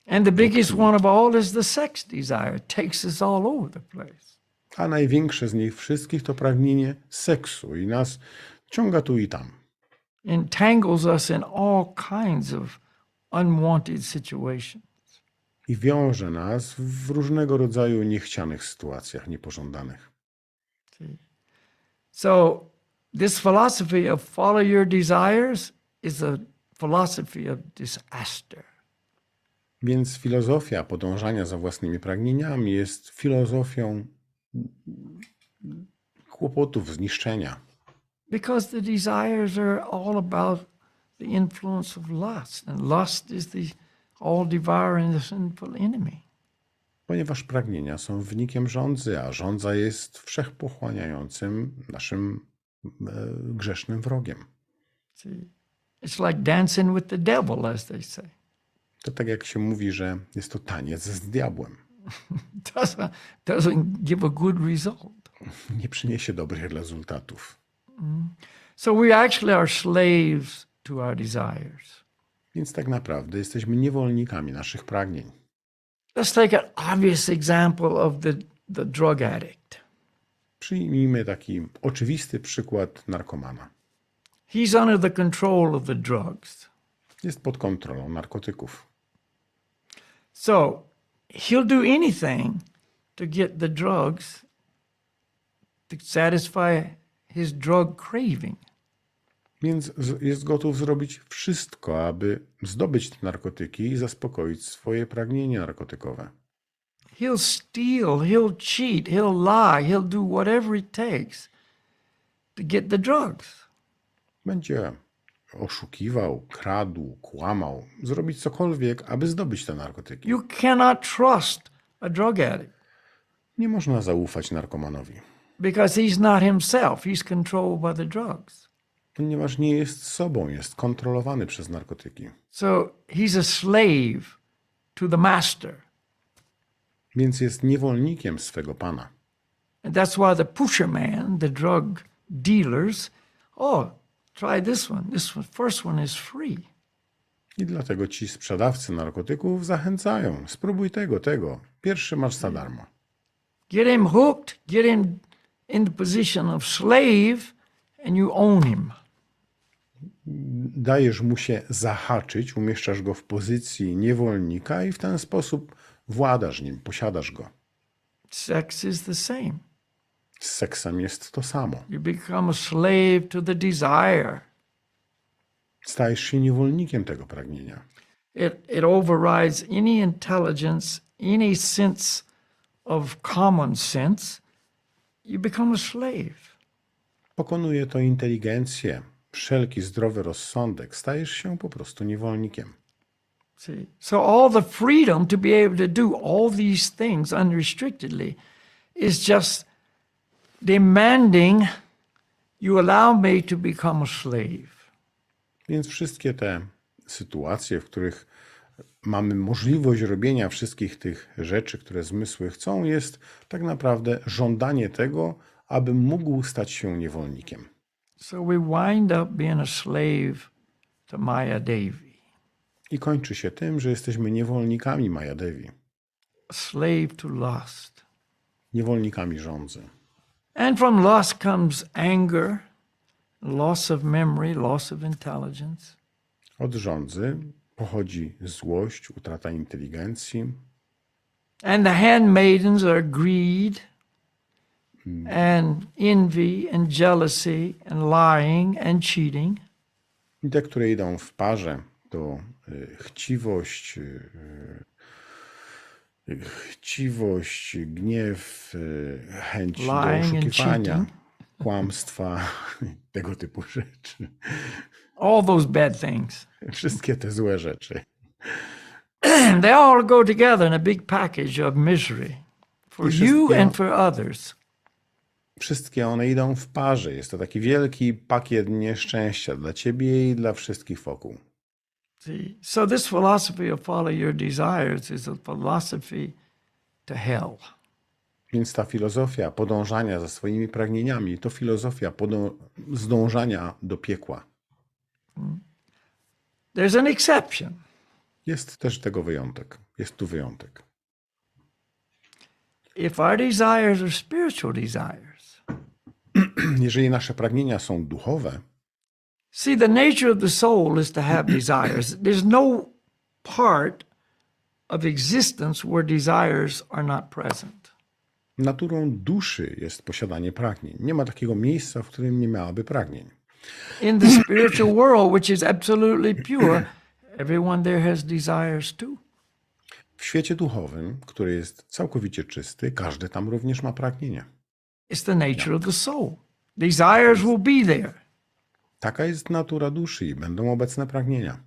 And the biggest one of all is the sex desire. It takes us all over the place. A największe z nich wszystkich to pragnienie seksu i nas ciąga tu i tam. Entangles us in all kinds of unwanted situations. I wiąże nas w różnego rodzaju niechcianych sytuacjach, niepożądanych. So this philosophy of follow your desires is a philosophy of disaster. Więc filozofia podążania za własnymi pragnieniami jest filozofią kłopotów, zniszczenia. Because the desires are all about the influence of lust. And lust is the all-devouring, the sinful enemy. Ponieważ pragnienia są wynikiem żądzy, a żądza jest wszechpochłaniającym naszym grzesznym wrogiem. See, it's like dancing with the devil, as they say. To tak jak się mówi, że jest to taniec z diabłem. Doesn't give a good result. Nie przyniesie dobrych rezultatów. So we actually are slaves to our desires. Więc tak naprawdę jesteśmy niewolnikami naszych pragnień. Let's take an obvious example of the drug addict. Przyjmijmy taki oczywisty przykład narkomana. He's under the control of the drugs. Jest pod kontrolą narkotyków. So he'll do anything to get the drugs to satisfy his drug craving. Więc jest gotów zrobić wszystko, aby zdobyć te narkotyki i zaspokoić swoje pragnienie narkotykowe. He'll steal, he'll cheat, he'll lie, he'll do whatever it takes to get the drugs. Będzie oszukiwał, kradł, kłamał, zrobić cokolwiek, aby zdobyć te narkotyki. You cannot trust a drug addict Nie można zaufać narkomanowi, because he's not himself. He's controlled by the drugs. ponieważ nie jest sobą, jest kontrolowany przez narkotyki. So he's a slave to the master. Więc jest niewolnikiem swego pana. And that's why the pusherman, the drug dealers, oh, try this one. This one, first one is free. I dlatego ci sprzedawcy narkotyków zachęcają. Spróbuj tego, tego. Pierwszy masz za darmo. Get him hooked, get him in the position of slave, and you own him. Dajesz mu się zahaczyć, umieszczasz go w pozycji niewolnika i w ten sposób władasz nim, posiadasz go. Sex is the same. Z seksem jest to samo. You become a slave to the desire. Stajesz się niewolnikiem tego pragnienia. It overrides any intelligence, any sense of common sense. You become a slave. Pokonuje to inteligencję, wszelki zdrowy rozsądek. Stajesz się po prostu niewolnikiem. See, so all the freedom to be able to do all these things unrestrictedly is just demanding you allow me to become a slave. Więc wszystkie te sytuacje, w których mamy możliwość robienia wszystkich tych rzeczy, które zmysły chcą, jest tak naprawdę żądanie tego, abym mógł stać się niewolnikiem. So we wind up being a slave to Maya Devi. I kończy się tym, że jesteśmy niewolnikami Mayadevi, A slave to lust. niewolnikami żądzy. And from lust comes anger, loss of memory, loss of intelligence. Od żądzy pochodzi złość, utrata inteligencji, And the handmaidens are greed and envy and jealousy and lying and cheating. I te, które idą w parze, to chciwość, gniew, chęć do Lying and oszukiwania, cheating. kłamstwa, tego typu rzeczy. All those bad things. Wszystkie te złe rzeczy. They all go together in a big package of misery for you and for others. Wszystkie one idą w parze. Jest to taki wielki pakiet nieszczęścia dla ciebie i dla wszystkich wokół. See, so this philosophy of follow your desires is a philosophy to hell. Więc ta filozofia podążania za swoimi pragnieniami to filozofia zdążania do piekła. There's an exception. Jest też tego wyjątek. Jest tu wyjątek. If our desires are spiritual desires, Jeżeli nasze pragnienia są duchowe, see, the nature of the soul is to have desires. There's no part of existence where desires are not present. naturą duszy jest posiadanie pragnień. Nie ma takiego miejsca, w którym nie miałaby pragnień. In the spiritual world, which is absolutely pure, everyone there has desires too. W świecie duchowym, który jest całkowicie czysty, każdy tam również ma pragnienia. It's the nature of the soul. Desires will be there. Taka jest natura duszy i będą obecne pragnienia.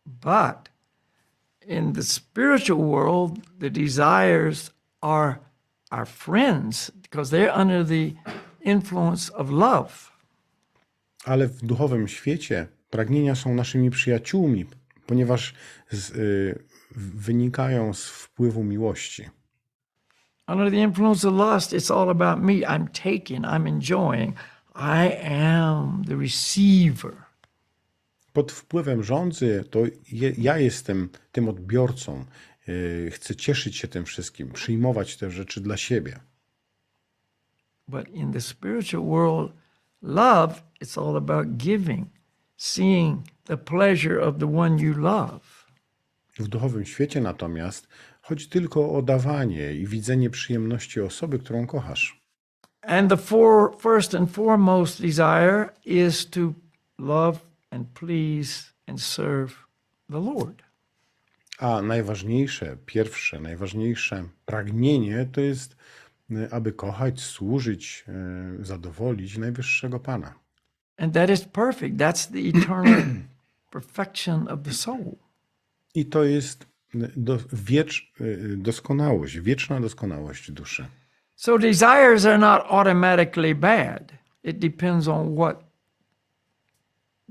But in the spiritual world, the desires are our friends because they're under the influence of love. Ale w duchowym świecie pragnienia są naszymi przyjaciółmi, ponieważ wynikają z wpływu miłości. Under the influence of lust, it's all about me. I'm taking, I'm enjoying. I am the receiver. Pod wpływem żądzy to ja jestem tym odbiorcą. Chcę cieszyć się tym wszystkim, przyjmować te rzeczy dla siebie. But in the spiritual world, love, it's all about giving, seeing the pleasure of the one you love. W duchowym świecie natomiast chodzi tylko o dawanie i widzenie przyjemności osoby, którą kochasz. And the first and foremost desire is to love and please and serve the Lord. A najważniejsze pragnienie to jest, aby kochać, służyć, zadowolić najwyższego Pana. And that is perfect. That's the eternal perfection of the soul. I to jest doskonałość, wieczna doskonałość duszy. So desires are not automatically bad. It depends on what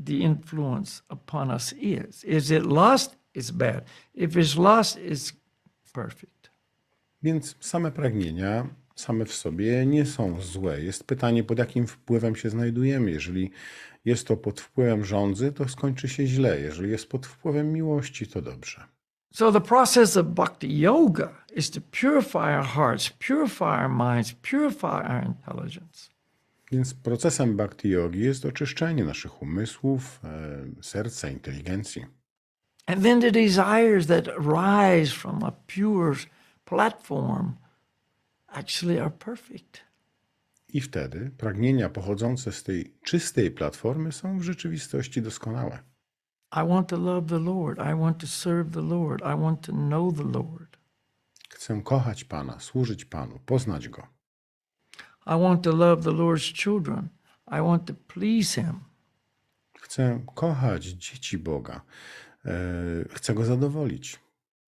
the influence upon us is. Is it lust? It's bad. If it's lust, it's perfect. Więc same pragnienia, same w sobie nie są złe. Jest pytanie, pod jakim wpływem się znajdujemy. Jeżeli jest to pod wpływem żądzy, to skończy się źle. Jeżeli jest pod wpływem miłości, to dobrze. So the process of bhakti yoga is to purify our hearts, purify our minds, purify our intelligence. Więc procesem bhakti yogi jest oczyszczenie naszych umysłów, serca, inteligencji. And then the desires that arise from a pure platform actually are perfect. I wtedy pragnienia pochodzące z tej czystej platformy są w rzeczywistości doskonałe. I want to love the Lord. I want to serve the Lord. I want to know the Lord. Chcę kochać Pana, służyć Panu, poznać Go. I want to love the Lord's children. I want to please Him. Chcę kochać dzieci Boga. Chcę Go zadowolić.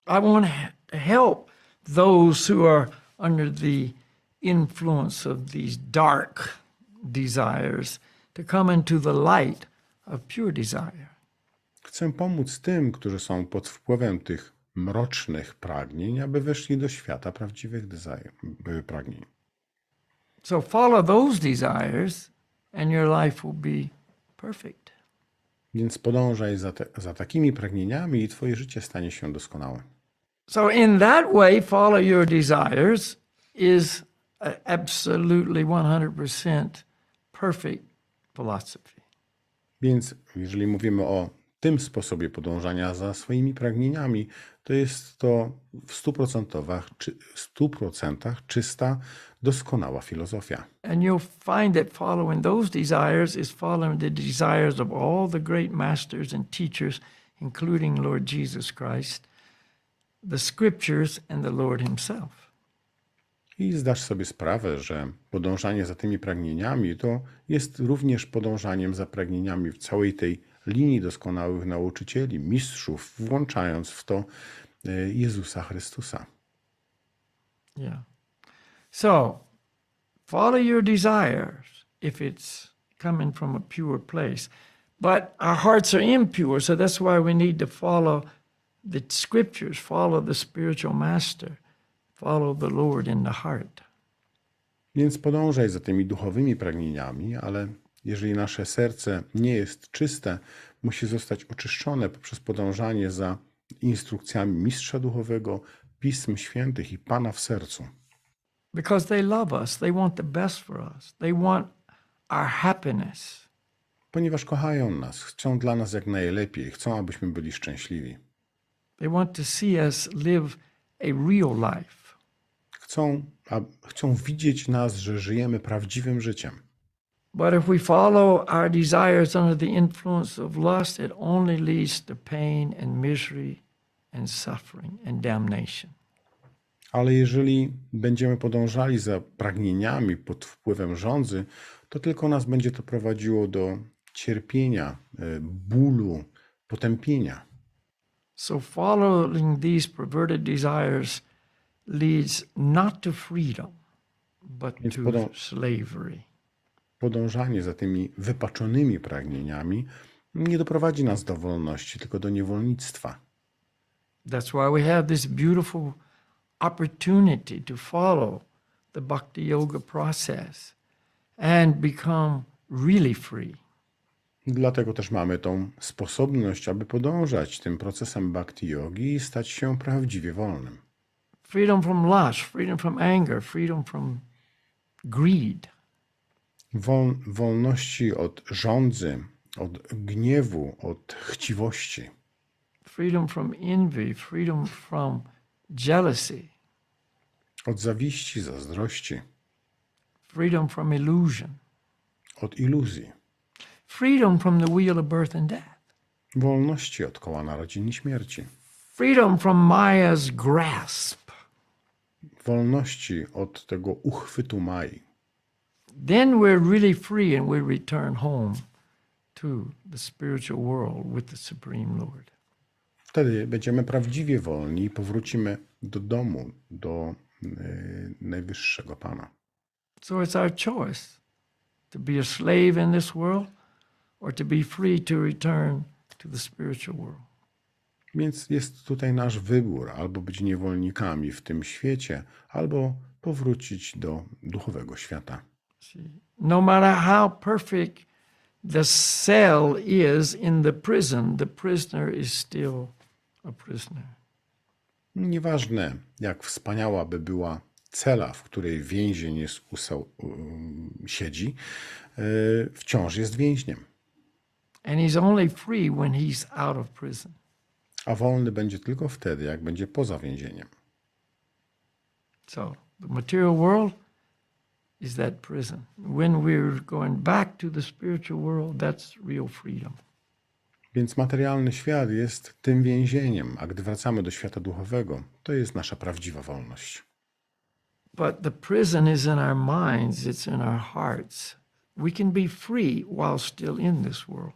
I want to help those who are under the influence of these dark desires to come into the light of pure desire. Chcę pomóc tym, którzy są pod wpływem tych mrocznych pragnień, aby weszli do świata prawdziwych pragnień. So follow those desires and your life will be perfect. Więc podążaj za takimi pragnieniami i twoje życie stanie się doskonałe. So in that way, follow your desires is absolutely 100% perfect philosophy. Więc jeżeli mówimy o tym sposobie podążania za swoimi pragnieniami, to jest to w 100% czysta, doskonała filozofia. And you'll find that following those desires is following the desires of all the great masters and teachers, including Lord Jesus Christ, the scriptures, and the Lord himself. I zdasz sobie sprawę, że podążanie za tymi pragnieniami to jest również podążaniem za pragnieniami w całej tej linii doskonałych nauczycieli, mistrzów, włączając w to Jezusa Chrystusa. Yeah. So, follow your desires if it's coming from a pure place. But our hearts are impure, so that's why we need to follow the scriptures, follow the spiritual master, follow the Lord in the heart. Więc podążaj za tymi duchowymi pragnieniami, ale jeżeli nasze serce nie jest czyste, musi zostać oczyszczone poprzez podążanie za instrukcjami mistrza duchowego, Pism Świętych i Pana w sercu. Because they love us, they want the best for us, they want our happiness. Ponieważ kochają nas, chcą dla nas jak najlepiej, chcą, abyśmy byli szczęśliwi. They want to see us live a real life. Chcą widzieć nas, że żyjemy prawdziwym życiem. But if we follow our desires under the influence of lust, it only leads to pain and misery and suffering and damnation. Ale jeżeli będziemy podążali za pragnieniami pod wpływem żądzy, to tylko nas będzie to prowadziło do cierpienia, bólu, potępienia. So following these perverted desires leads not to freedom, but to slavery. Podążanie za tymi wypaczonymi pragnieniami nie doprowadzi nas do wolności, tylko do niewolnictwa. That's why we have this beautiful opportunity to follow the bhakti yoga process and become really free. Dlatego też mamy tą sposobność, aby podążać tym procesem bhakti yogi i stać się prawdziwie wolnym. Freedom from lust, freedom from anger, freedom from greed. Wolności od żądzy, od gniewu, od chciwości. Freedom from envy, freedom from jealousy. Od zawiści, zazdrości. Freedom from illusion. Od iluzji. Freedom from the wheel of birth and death. Wolności od koła narodzin i śmierci. Freedom from Maya's grasp. Wolności od tego uchwytu Mai. Then we're really free and we return home to the spiritual world with the Supreme Lord. Wtedy będziemy prawdziwie wolni i powrócimy do domu, do Najwyższego Pana. So it's our choice to be a slave in this world or to be free to return to the spiritual world. Więc jest tutaj nasz wybór, albo być niewolnikami w tym świecie, albo powrócić do duchowego świata. No matter how perfect the cell is in the prison, the prisoner is still a prisoner. Nieważne, jak wspaniała by była cela, w której więzień siedzi, wciąż jest więźniem. And he's only free when he's out of prison. A wolny będzie tylko wtedy, jak będzie poza więzieniem. So the material world is that prison. When we're going back to the spiritual world, that's real freedom. Więc materialny świat jest tym więzieniem, a gdy wracamy do świata duchowego, to jest nasza prawdziwa wolność. But the prison is in our minds, it's in our hearts. We can be free while still in this world.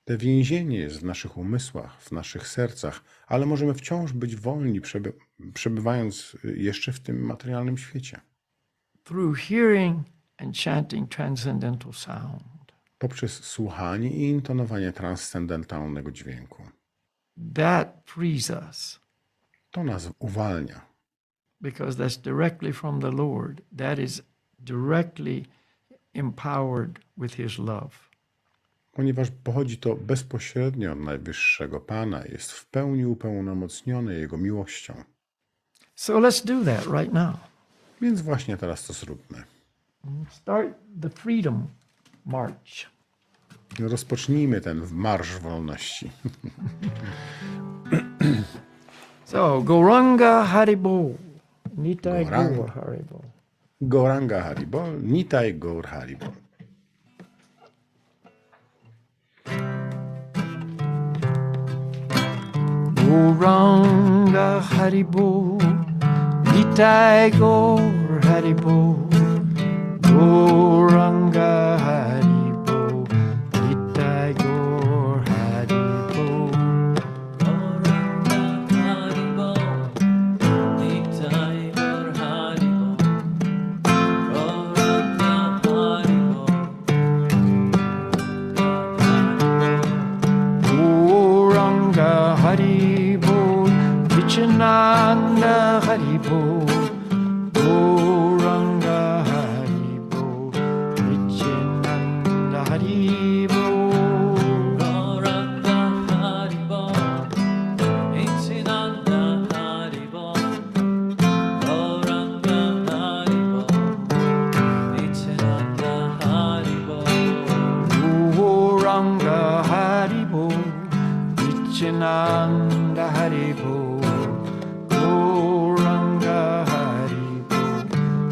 Te więzienie jest w naszych umysłach, w naszych sercach, ale możemy wciąż być wolni, przebywając jeszcze w tym materialnym świecie. Through hearing and chanting transcendental sound. Poprzez słuchanie i intonowanie transcendentalnego dźwięku. That frees us. To nas uwalnia. Because that's directly from the Lord. That is directly empowered with His love. Ponieważ pochodzi to bezpośrednio od Najwyższego Pana, jest w pełni upełnomocnione Jego miłością. So let's do that right now. Więc właśnie teraz to zróbmy. Start the freedom march. Rozpocznijmy ten marsz wolności. So, Goranga Haribo. Nitai Goranga. Gaur Haribo. Goranga Haribo, Nitai Gaur Haribo. Goranga Haribo. Nitai Gaur Haribo. Goranga Haribo. Nitai Gaur Haribo. Goranga Haribo, Vichananda Haribo, Goranga Haribo, Vichananda Haribo. Goranga Haribo, Vichananda Haribo, Goranga Haribo,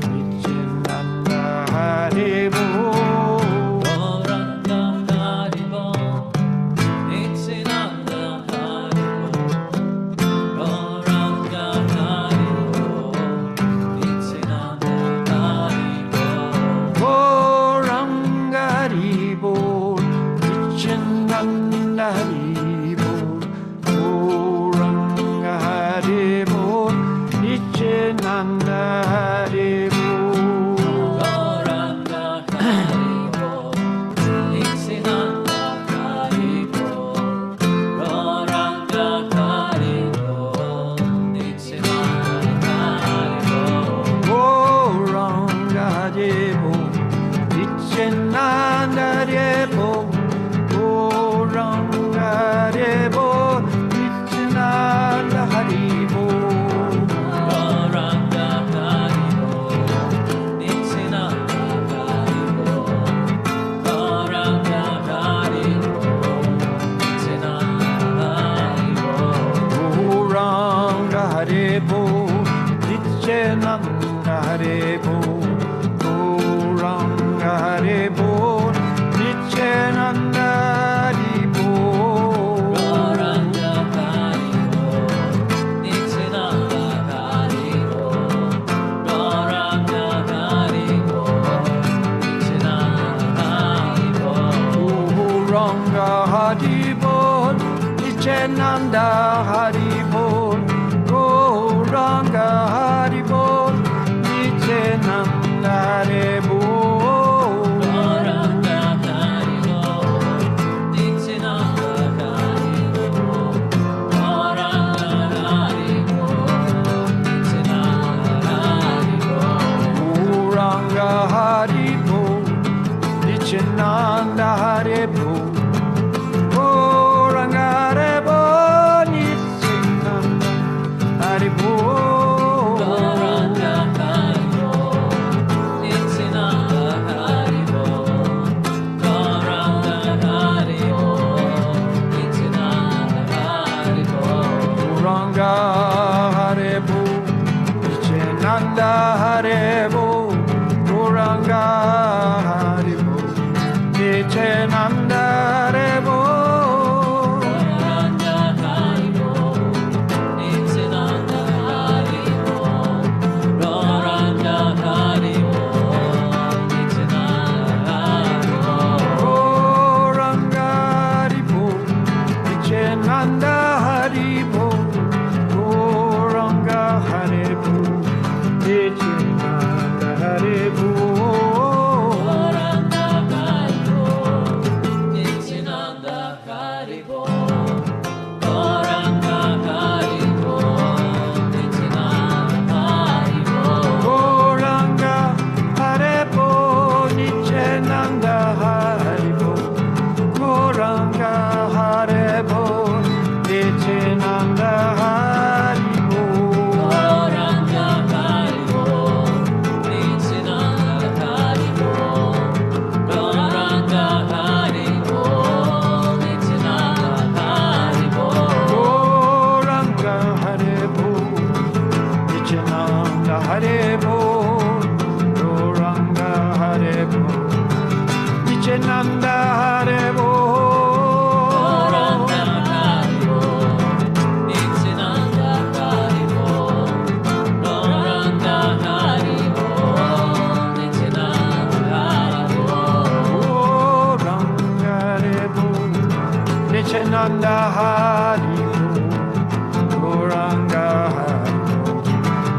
Vichananda Haribo. Goranga Haribo, Vichananda Haribo, Goranga Haribo, Vichananda Haribo. Goranga Haribo, Vichananda Haribo, Goranga Haribo, Vichananda Haribo. Goranga Haribo, Vichananda Haribo, Goranga Haribo, Vichananda Haribo. Goranga Haribo, Vichananda Haribo, Goranga Haribo, Vichananda Haribo. Goranga Haribo, Vichananda Haribo, Goranga Haribo, Vichananda Haribo. Goranga Haribo, Vichananda Haribo, Goranga Haribo, Vichananda Haribo. Goranga Haribo, Vichananda Haribo, Goranga Haribo, Vichananda Haribo. Nityananda Hari Bol, Gauranga Hari Bol,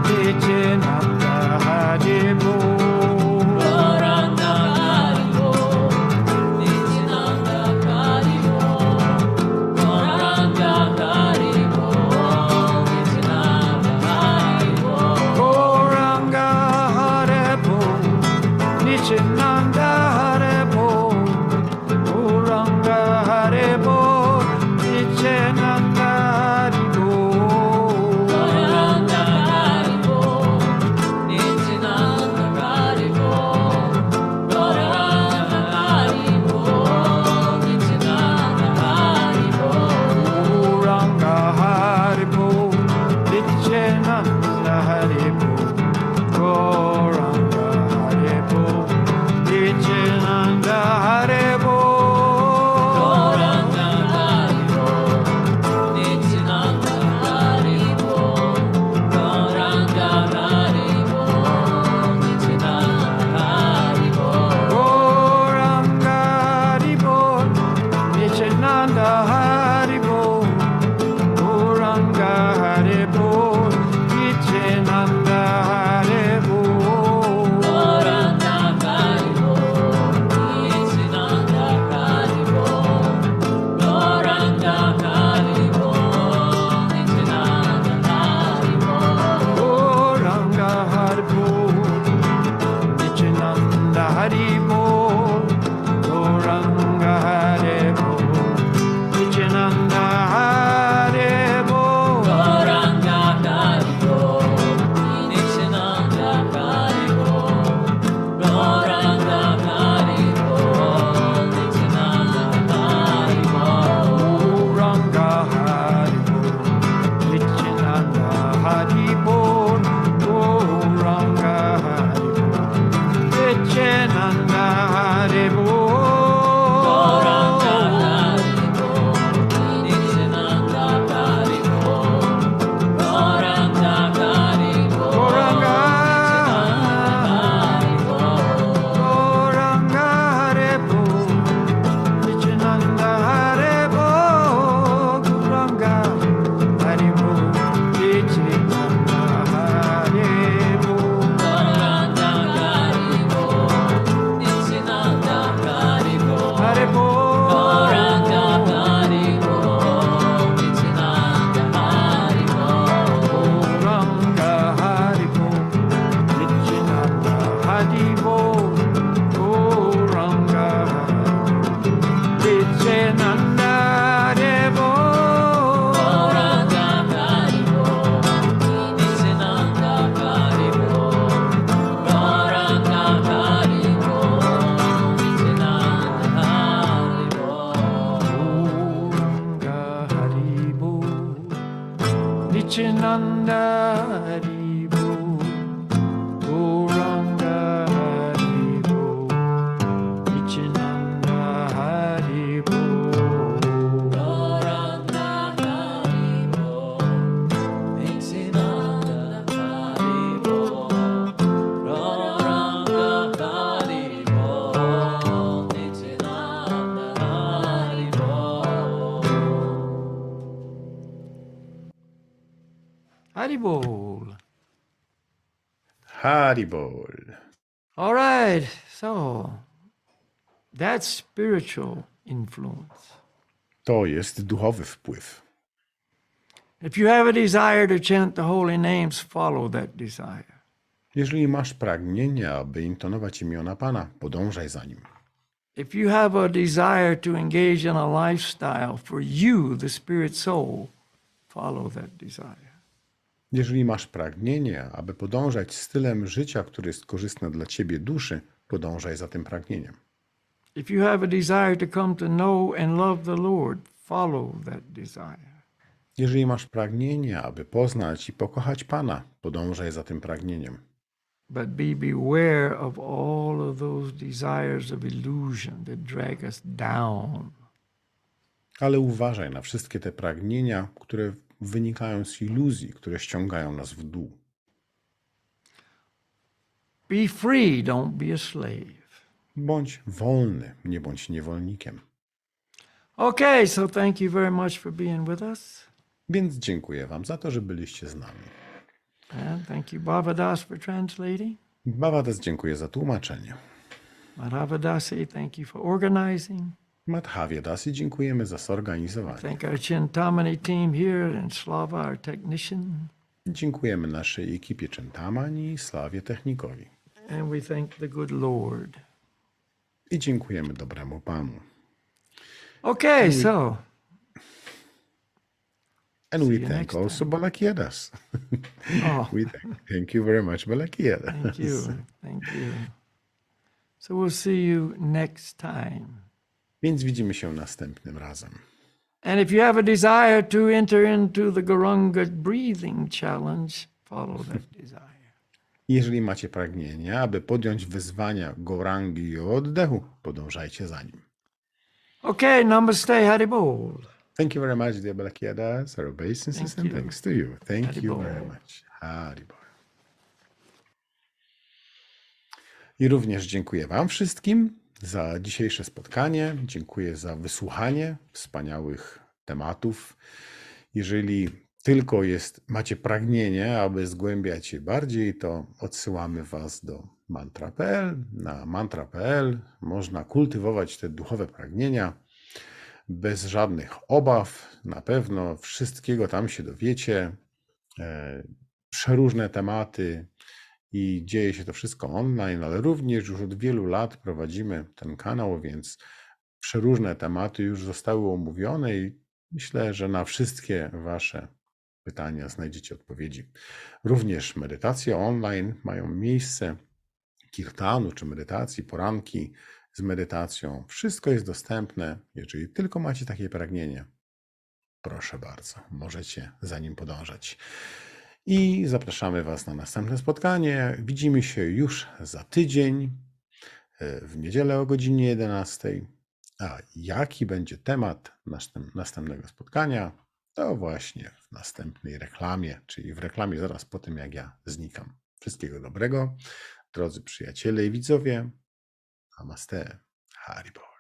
Nityananda Hari Bol. Haribol. Haribol. All right, so that's spiritual influence. To jest duchowy wpływ. If you have a desire to chant the holy names, follow that desire. Jeżeli masz pragnienie, aby intonować imiona Pana, podążaj za nim. If you have a desire to engage in a lifestyle for you, the spirit soul, follow that desire. Jeżeli masz pragnienie, aby podążać stylem życia, który jest korzystny dla ciebie duszy, podążaj za tym pragnieniem. If you have a desire to come to know and love the Lord, follow that desire. Jeżeli masz pragnienie, aby poznać i pokochać Pana, podążaj za tym pragnieniem. But beware of all of those desires of illusion that drag us down. Ale uważaj na wszystkie te pragnienia, które wynikają z iluzji, które ściągają nas w dół. Be free, don't be a slave. Bądź wolny, nie bądź niewolnikiem. Okay, so thank you very much for being with us. Więc dziękuję Wam za to, że byliście z nami. And thank you, Bhavadas, for translating. Bhavadas dziękuję za tłumaczenie. Madhavadasi, thank you for organizing. Madhavya Dasi dziękujemy za zorganizowanie. Thank our Chintamani team here and Slava, our technician. Dziękujemy naszej ekipie Chintamani i Slawie Technikowi. And we thank the good Lord. I dziękujemy dobremu Panu. Okay, so And See we you thank next also Balakiedas. oh, Thank you very much, Balakiedas. thank you, thank you. So we'll see you next time. Więc widzimy się następnym razem. And if you have a desire to enter into the Guranga breathing challenge, follow that desire. Jeżeli macie pragnienie, aby podjąć wyzwania Gorangi i oddechu, podążajcie za nim. Okay, namaste, Haribol. Thank you very much, dear Balakiedas. Our obeisances Thank and you. thanks to you. Thank you Haribol. very much. Haribol. I również dziękuję Wam wszystkim za dzisiejsze spotkanie. Dziękuję za wysłuchanie wspaniałych tematów. Jeżeli tylko macie pragnienie, aby zgłębiać je bardziej, to odsyłamy Was do mantra.pl. Na mantra.pl można kultywować te duchowe pragnienia bez żadnych obaw. Na pewno wszystkiego tam się dowiecie. Przeróżne tematy i dzieje się to wszystko online, ale również już od wielu lat prowadzimy ten kanał, więc przeróżne tematy już zostały omówione i myślę, że na wszystkie Wasze pytania znajdziecie odpowiedzi. Również medytacje online mają miejsce, kirtanu czy medytacji, poranki z medytacją. Wszystko jest dostępne, jeżeli tylko macie takie pragnienie. Proszę bardzo, możecie za nim podążać. I zapraszamy Was na następne spotkanie. Widzimy się już za tydzień, w niedzielę o godzinie 11. A jaki będzie temat następnego spotkania, to właśnie w następnej reklamie, czyli w reklamie zaraz po tym, jak ja znikam. Wszystkiego dobrego, drodzy przyjaciele i widzowie. Namaste. Haribol.